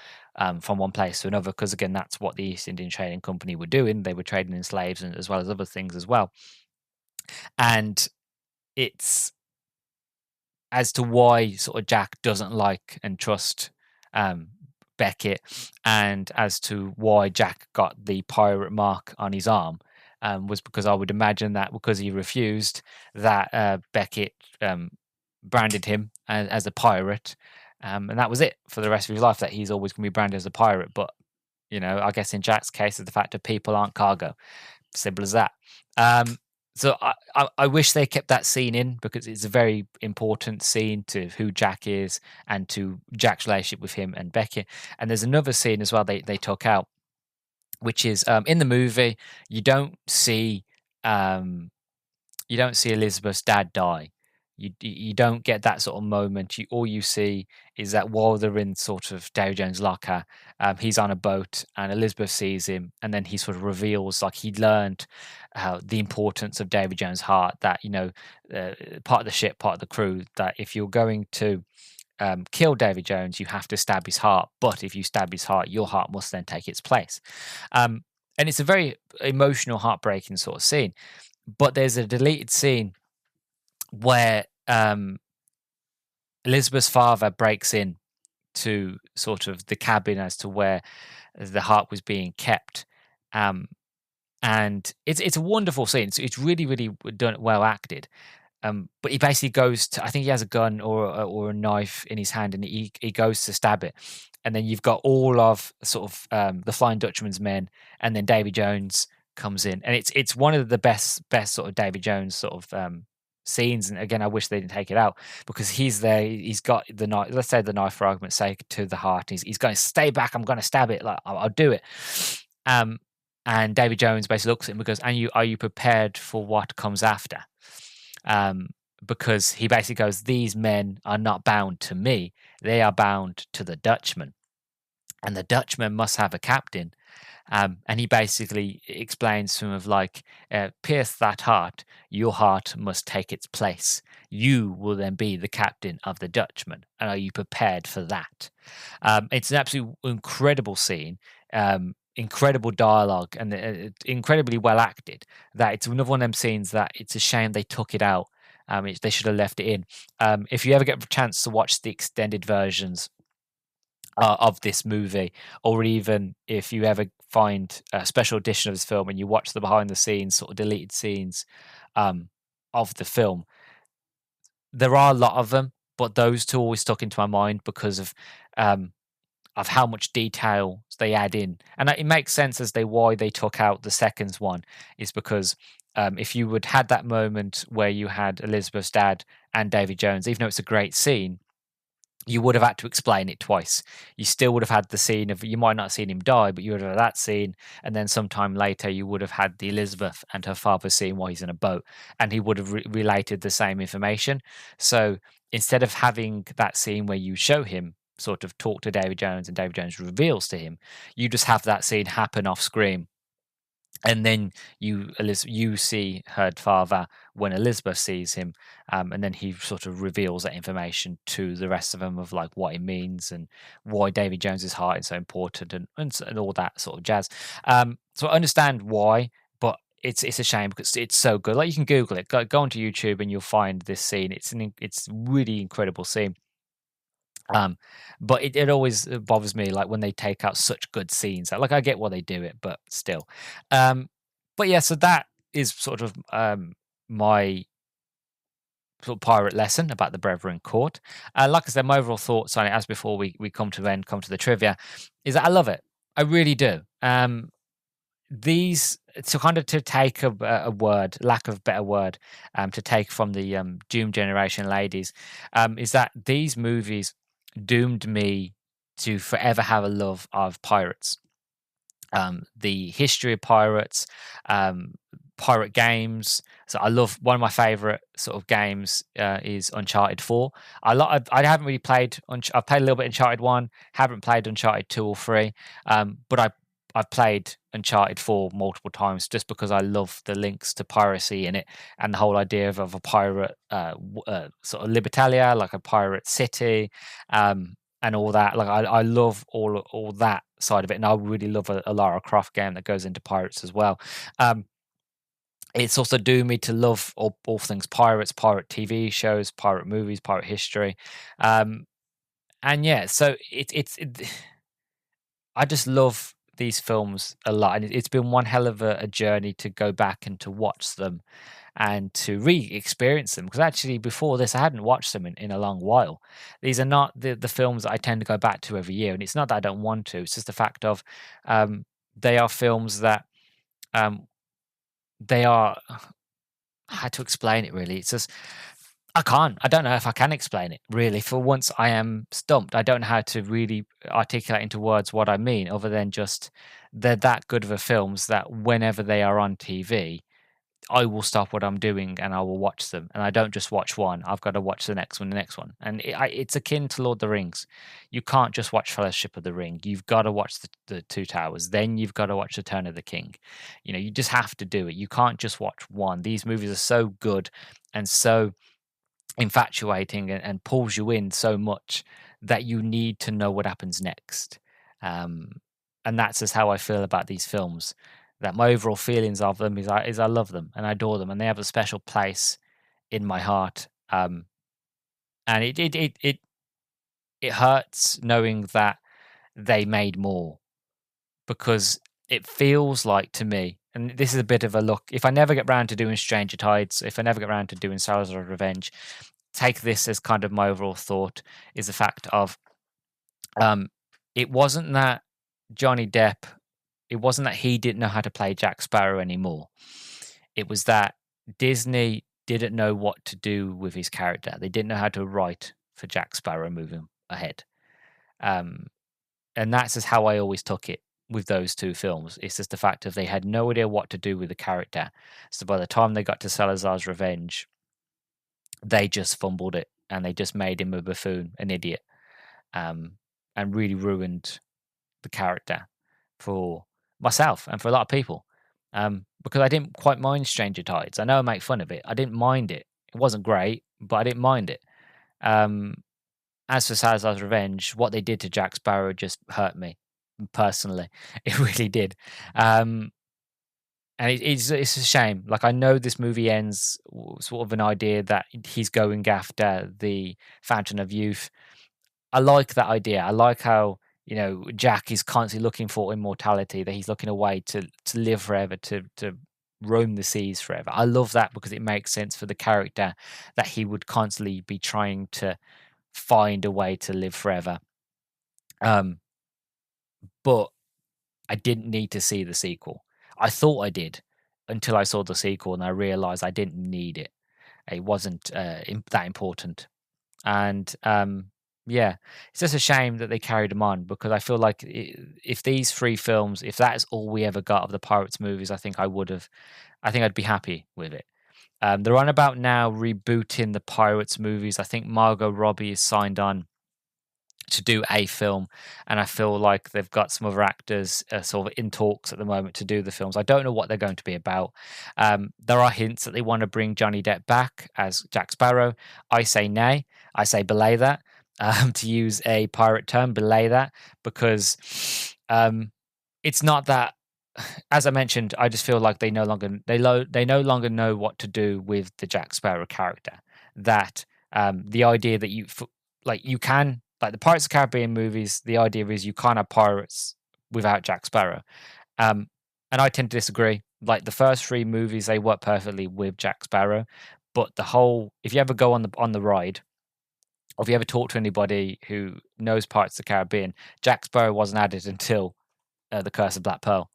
from one place to another, because again, that's what the East Indian Trading Company were doing. They were trading in slaves and as well as other things as well. And it's as to why sort of Jack doesn't like and trust Beckett, and as to why Jack got the pirate mark on his arm, was because I would imagine that because he refused, that Beckett branded him as a pirate, and that was it for the rest of his life, that he's always going to be branded as a pirate. But I guess in Jack's case, it's the fact that people aren't cargo. Simple as that. So I wish they kept that scene in, because it's a very important scene to who Jack is and to Jack's relationship with him and Beckett. And there's another scene as well they took out, which is in the movie you don't see Elizabeth's dad die. You don't get that sort of moment. All you see is that while they're in sort of Davy Jones' locker, he's on a boat and Elizabeth sees him, and then he sort of reveals like he'd learned the importance of Davy Jones' heart. That part of the ship, part of the crew. That if you're going to kill Davy Jones, you have to stab his heart. But if you stab his heart, your heart must then take its place. And it's a very emotional, heartbreaking sort of scene. But there's a deleted scene where Elizabeth's father breaks in to sort of the cabin as to where the heart was being kept, and it's a wonderful scene. It's really, really done, well acted. But he basically goes to, I think he has a gun or a knife in his hand, and he goes to stab it, and then you've got all of sort of the Flying Dutchman's men, and then Davy Jones comes in, and it's one of the best sort of Davy Jones sort of scenes. And again, I wish they didn't take it out, because he's there, he's got the knife, let's say the knife for argument's sake, to the heart. He's going to stay back, I'm going to stab it, like I'll do it. And Davy Jones basically looks at him and goes, are you prepared for what comes after? Because he basically goes, these men are not bound to me, they are bound to the Dutchman, and the Dutchman must have a captain. And he basically explains to him of like, pierce that heart, your heart must take its place. You will then be the captain of the Dutchman. And are you prepared for that? It's an absolutely incredible scene, incredible dialogue, and incredibly well acted. That it's another one of them scenes that it's a shame they took it out. They should have left it in. If you ever get a chance to watch the extended versions of this movie, or even if you ever find a special edition of this film and you watch the behind the scenes sort of deleted scenes of the film, there are a lot of them, but those two always stuck into my mind because of how much detail they add in. And it makes sense as to why they took out the second one, is because if you would had that moment where you had Elizabeth's dad and Davy Jones, even though it's a great scene, you would have had to explain it twice. You still would have had the scene of, you might not have seen him die, but you would have had that scene, and then sometime later you would have had the Elizabeth and her father scene while he's in a boat, and he would have related the same information. So instead of having that scene where you show him sort of talk to Davy Jones and Davy Jones reveals to him, you just have that scene happen off screen. And then you see her father when Elizabeth sees him, and then he sort of reveals that information to the rest of them of like what it means and why Davy Jones's heart is so important, and all that sort of jazz. So I understand why, but it's a shame because it's so good. Like, you can Google it, go onto YouTube, and you'll find this scene. It's really incredible scene. But it always bothers me, like when they take out such good scenes. Like I get why they do it, but still. But yeah, so that is sort of my sort of pirate lesson about the Brethren Court. Like I said, my overall thoughts on it, as before we come to the trivia, is that I love it. I really do. These, to take a word, lack of better word, to take from the Doom Generation ladies, is that these movies doomed me to forever have a love of pirates. The history of pirates, pirate games. So I love, one of my favorite sort of games is Uncharted 4. I haven't really played, I've played a little bit Uncharted 1, haven't played Uncharted 2 or 3, but I I've played Uncharted 4 multiple times just because I love the links to piracy in it and the whole idea of a pirate sort of Libertalia, like a pirate city, and all that. Like I love all that side of it, and I really love a Lara Croft game that goes into pirates as well. It's also doomed me to love all things pirates, pirate TV shows, pirate movies, pirate history, and yeah. So I just love these films a lot, and it's been one hell of a journey to go back and to watch them and to re-experience them. Because actually, before this, I hadn't watched them in a long while. These are not the films that I tend to go back to every year, and it's not that I don't want to. It's just the fact of they are films that they are. How to explain it really? It's just I can't. I don't know if I can explain it really. For once, I am stumped. I don't know how to really articulate into words what I mean, other than just they're that good of a films that whenever they are on TV, I will stop what I'm doing and I will watch them. And I don't just watch one. I've got to watch the next one, the next one. And it's akin to Lord of the Rings. You can't just watch Fellowship of the Ring. You've got to watch the Two Towers. Then you've got to watch Return of the King. You know, you just have to do it. You can't just watch one. These movies are so good and so infatuating and pulls you in so much that you need to know what happens next. And that's just how I feel about these films. That my overall feelings of them is I love them and I adore them, and they have a special place in my heart. And it hurts knowing that they made more, because it feels like to me, and this is a bit of a look. If I never get round to doing Stranger Tides, if I never get round to doing Salazar's Revenge, take this as kind of my overall thought, is the fact of it wasn't that Johnny Depp, it wasn't that he didn't know how to play Jack Sparrow anymore. It was that Disney didn't know what to do with his character. They didn't know how to write for Jack Sparrow moving ahead. And that's just how I always took it with those two films. It's just the fact of they had no idea what to do with the character. So by the time they got to Salazar's Revenge, they just fumbled it and they just made him a buffoon, an idiot, and really ruined the character for myself and for a lot of people. Because I didn't quite mind Stranger Tides. I know I make fun of it. I didn't mind it. It wasn't great, but I didn't mind it. As for Salazar's Revenge, what they did to Jack Sparrow just hurt me personally. It really did. And it's a shame. Like, I know this movie ends sort of an idea that he's going after the Fountain of Youth. I like that idea. I like how, you know, Jack is constantly looking for immortality, that he's looking away to live forever, to roam the seas forever. I love that because it makes sense for the character that he would constantly be trying to find a way to live forever. But I didn't need to see the sequel. I thought I did until I saw the sequel and I realized I didn't need it. It wasn't that important. And yeah, it's just a shame that they carried them on, because I feel like if these three films, if that is all we ever got of the Pirates movies, I think I'd be happy with it. They're on about now rebooting the Pirates movies. I think Margot Robbie is signed on to do a film, and I feel like they've got some other actors sort of in talks at the moment to do the films. I don't know what they're going to be about. There are hints that they want to bring Johnny Depp back as Jack Sparrow. I say nay. I say belay that. To use a pirate term, belay that, because it's not that. As I mentioned, I just feel like they no longer know what to do with the Jack Sparrow character. That the idea that you can, like the Pirates of the Caribbean movies, the idea is you can't have pirates without Jack Sparrow. And I tend to disagree. Like the first three movies, they work perfectly with Jack Sparrow, but if you ever go on the ride, or if you ever talk to anybody who knows Pirates of the Caribbean, Jack Sparrow wasn't added until The Curse of Black Pearl.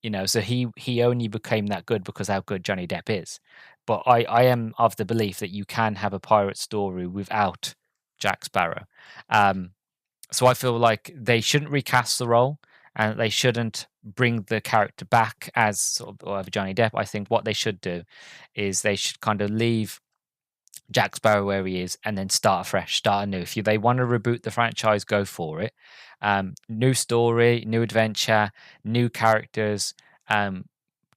You know, so he only became that good because how good Johnny Depp is. But I am of the belief that you can have a pirate story without Jack Sparrow. So I feel like they shouldn't recast the role, and they shouldn't bring the character back as sort of Johnny Depp. I think what they should do is they should kind of leave Jack Sparrow where he is, and then start afresh, start anew. If they want to reboot the franchise, go for it. New story, new adventure, new characters.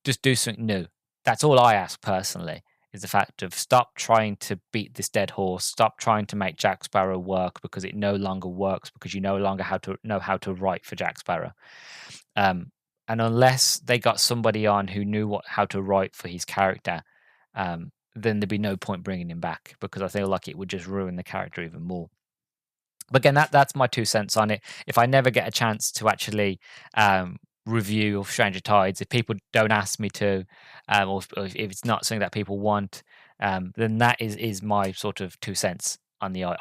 Just do something new. That's all I ask personally. Is the fact of stop trying to beat this dead horse. Stop trying to make Jack Sparrow work because it no longer works because you no longer know how to write for Jack Sparrow. And unless they got somebody on who knew how to write for his character, then there'd be no point bringing him back because I feel like it would just ruin the character even more. But again, that's my 2 cents on it. If I never get a chance to actually review of Stranger Tides, if people don't ask me to, or if it's not something that people want, then that is my sort of 2 cents on the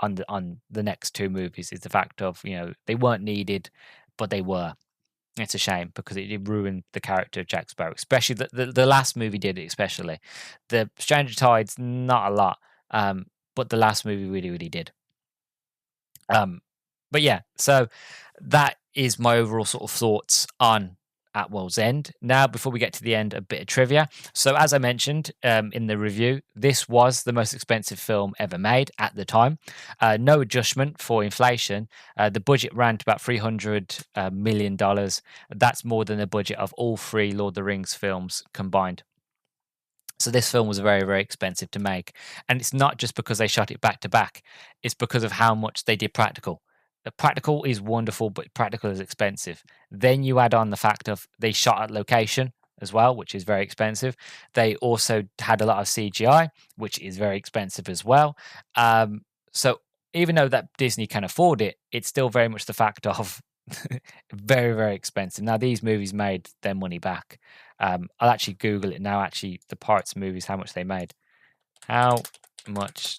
next 2 movies. Is the fact of they weren't needed, but they were. It's a shame because it ruined the character of Jack Sparrow, especially the last movie did it. Especially the Stranger Tides, not a lot, but the last movie really, really did. But yeah, so that is my overall sort of thoughts on At World's End. Now, before we get to the end, a bit of trivia. So, as I mentioned in the review, this was the most expensive film ever made at the time. No adjustment for inflation. The budget ran to about $300 million. That's more than the budget of all 3 Lord of the Rings films combined. So this film was very, very expensive to make. And it's not just because they shot it back to back. It's because of how much they did practical. The practical is wonderful, but practical is expensive. Then you add on the fact of they shot at location as well, which is very expensive. They also had a lot of CGI, which is very expensive as well. So even though that Disney can afford it, it's still very much the fact of very, very expensive. Now, these movies made their money back. I'll actually Google it now. Actually, the Pirates movies, how much they made. How much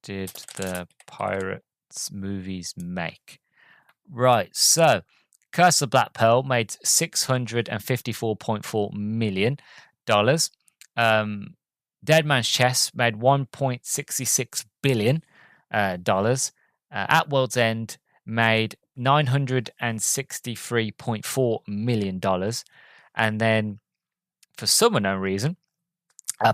did the Pirates movies make? Right. So, Curse of Black Pearl made $654.4 million. Dead Man's Chest made $1.66 billion. At World's End made $963.4 million. And then, for some unknown reason,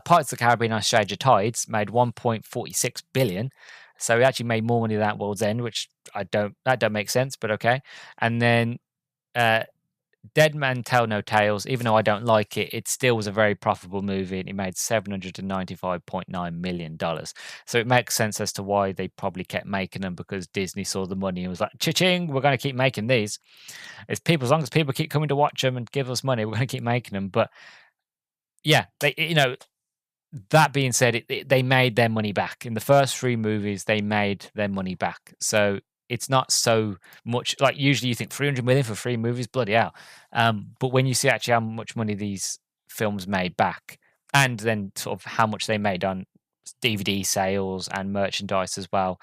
Pirates of the Caribbean on Stranger Tides made $1.46 billion. So it actually made more money than At World's End, which that don't make sense, but okay. And then Dead Man Tell No Tales, even though I don't like it, it still was a very profitable movie, and it made $795.9 million. So it makes sense as to why they probably kept making them, because Disney saw the money and was like, cha-ching, we're going to keep making these. As long as people keep coming to watch them and give us money, we're going to keep making them. But yeah, that being said, they made their money back. In the first 3 movies, they made their money back. So it's not so much like usually you think 300 million for 3 movies, bloody hell. But when you see actually how much money these films made back, and then sort of how much they made on DVD sales and merchandise as well,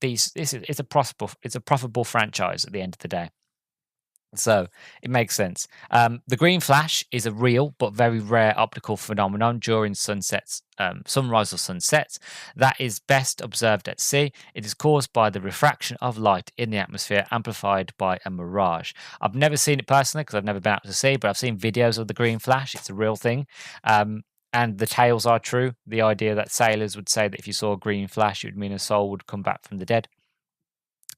it's a profitable franchise at the end of the day. So it makes sense. The green flash is a real but very rare optical phenomenon during sunrise or sunsets that is best observed at sea. It is caused by the refraction of light in the atmosphere, amplified by a mirage. I've never seen it personally because I've never been out to sea, but I've seen videos of the green flash. It's a real thing. And the tales are true. The idea that sailors would say that if you saw a green flash, it would mean a soul would come back from the dead.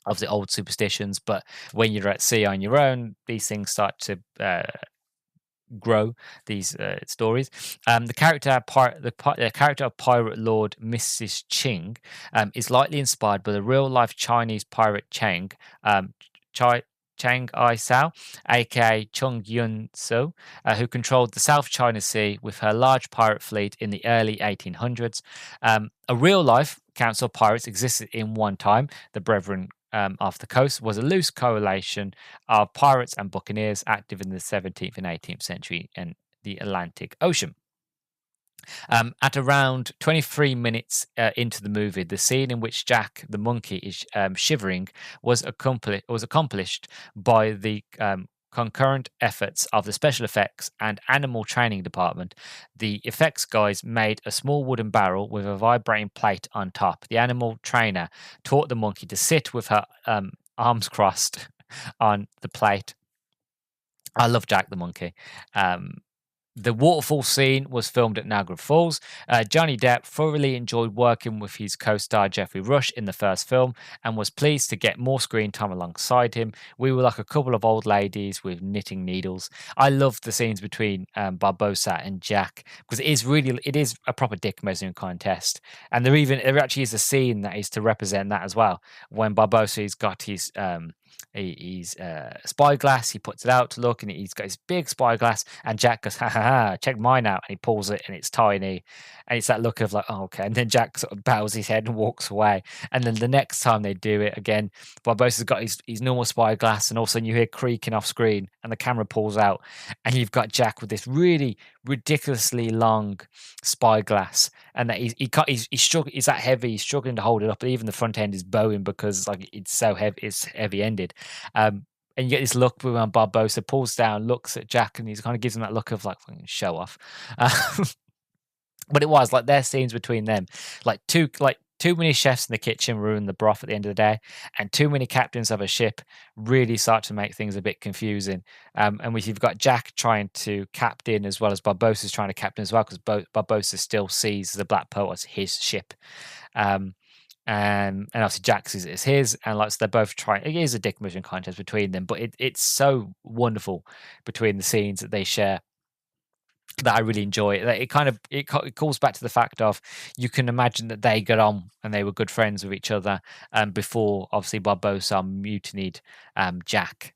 Of the old superstitions, but when you're at sea on your own, these things start to grow. These stories. The character of pirate lord Mrs. Ching is likely inspired by the real-life Chinese pirate Chang Ai Sao, aka Chung Yun So, who controlled the South China Sea with her large pirate fleet in the early 1800s. A real-life council of pirates existed in one time. The Brethren off the coast was a loose coalition of pirates and buccaneers active in the 17th and 18th century in the Atlantic Ocean. At around 23 minutes into the movie, the scene in which Jack the monkey is shivering was accomplished by the concurrent efforts of the special effects and animal training department. The effects guys made a small wooden barrel with a vibrating plate on top. The animal trainer taught the monkey to sit with her arms crossed on the plate. I love Jack the monkey. The waterfall scene was filmed at Niagara Falls. Johnny Depp thoroughly enjoyed working with his co-star Jeffrey Rush in the first film and was pleased to get more screen time alongside him. We were like a couple of old ladies with knitting needles. I loved the scenes between Barbossa and Jack because it is a proper dick measuring contest, and there actually is a scene that is to represent that as well. When Barbossa's got his he's spyglass, he puts it out to look, and he's got his big spyglass, and Jack goes, ha ha ha, check mine out, and he pulls it, and it's tiny, and it's that look of like, oh, okay, and then Jack sort of bows his head and walks away, and then the next time they do it again, Barbossa's got his normal spyglass, and all of a sudden you hear creaking off screen, and the camera pulls out, and you've got Jack with this really ridiculously long spyglass, and that he's struggling, he's that heavy, he's struggling to hold it up, but even the front end is bowing because like it's so heavy, it's heavy ended. And you get this look when Barbossa pulls down, looks at Jack, and he kind of gives him that look of like show off. But it was like their scenes between them, like too many chefs in the kitchen ruin the broth at the end of the day, and too many captains of a ship really start to make things a bit confusing. And you've got Jack trying to captain as well as Barbossa's trying to captain as well, because Barbossa still sees the Black Pearl as his ship. And obviously Jack's is his, and like so they're both trying. It is a dick measuring contest between them, but it's so wonderful between the scenes that they share that I really enjoy. It kind of it calls back to the fact of you can imagine that they got on and they were good friends with each other before obviously Barbossa mutinied Jack.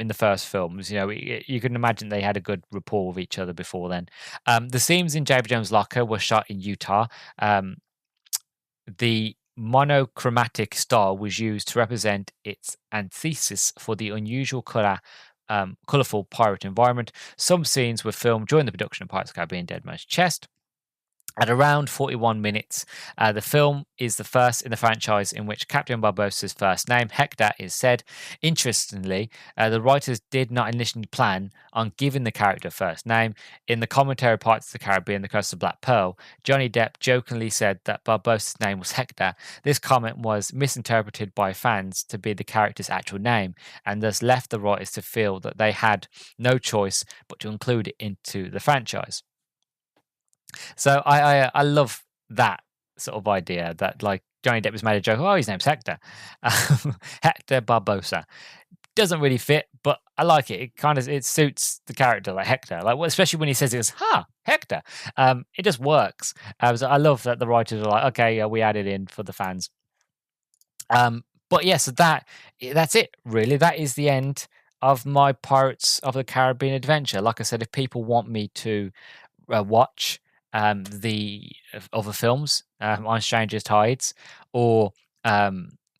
In the first films, you can imagine they had a good rapport with each other before then. The scenes in Davy Jones' locker were shot in Utah. The monochromatic style was used to represent its antithesis for the unusual colorful pirate environment. Some scenes were filmed during the production of Pirates of the Caribbean: Dead Man's Chest. At around 41 minutes, the film is the first in the franchise in which Captain Barbossa's first name, Hector, is said. Interestingly, the writers did not initially plan on giving the character a first name. In the commentary Pirates of the Caribbean: The Curse of Black Pearl, Johnny Depp jokingly said that Barbossa's name was Hector. This comment was misinterpreted by fans to be the character's actual name, and thus left the writers to feel that they had no choice but to include it into the franchise. So I love that sort of idea that like Johnny Depp was made a joke. Oh, his name's Hector, Hector Barbossa. Doesn't really fit, but I like it. It suits the character, like Hector. Like especially when he says it goes, Hector. It just works. So I love that the writers are like, okay, we added in for the fans. But yeah, so that's it really. That is the end of my Pirates of the Caribbean adventure. Like I said, if people want me to watch the other films on Stranger's Tides or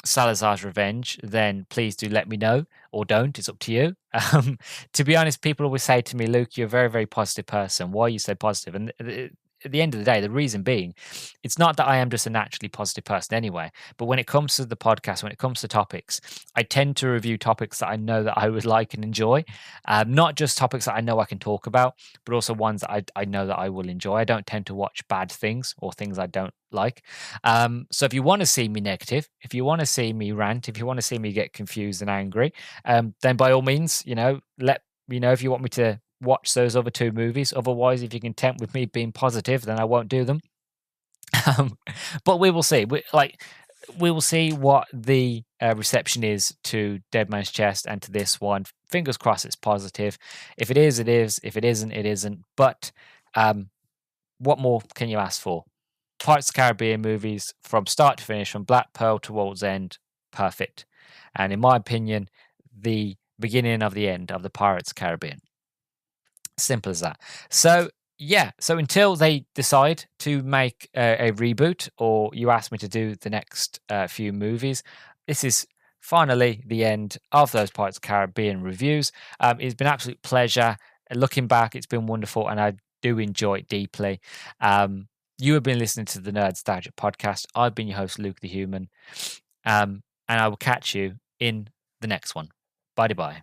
Salazar's Revenge, then please do let me know, or don't. It's up to you. To be honest, people always say to me, Luke, you're a very, very positive person. Why are you so positive? And at the end of the day, the reason being, it's not that I am just a naturally positive person anyway, but when it comes to the podcast, when it comes to topics, I tend to review topics that I know that I would like and enjoy. Not just topics that I know I can talk about, but also ones that I know that I will enjoy. I don't tend to watch bad things or things I don't like. So if you want to see me negative, if you want to see me rant, if you want to see me get confused and angry, then by all means, let me know if you want me to watch those other two movies. Otherwise, if you're content with me being positive, then I won't do them. But we will see. We will see what the reception is to Dead Man's Chest and to this one. Fingers crossed it's positive. If it is, it is. If it isn't, it isn't. But what more can you ask for? Pirates of the Caribbean movies from start to finish, from Black Pearl to World's End, perfect. And in my opinion, the beginning of the end of the Pirates of the Caribbean. Simple as that. So yeah, so until they decide to make a reboot, or you ask me to do the next few movies, this is finally the end of those Pirates of the Caribbean reviews. It's been an absolute pleasure. Looking back, it's been wonderful, and I do enjoy it deeply. You have been listening to the Nerdstalgic podcast. I've been your host, Luke the Human, and I will catch you in the next one. Bye-bye.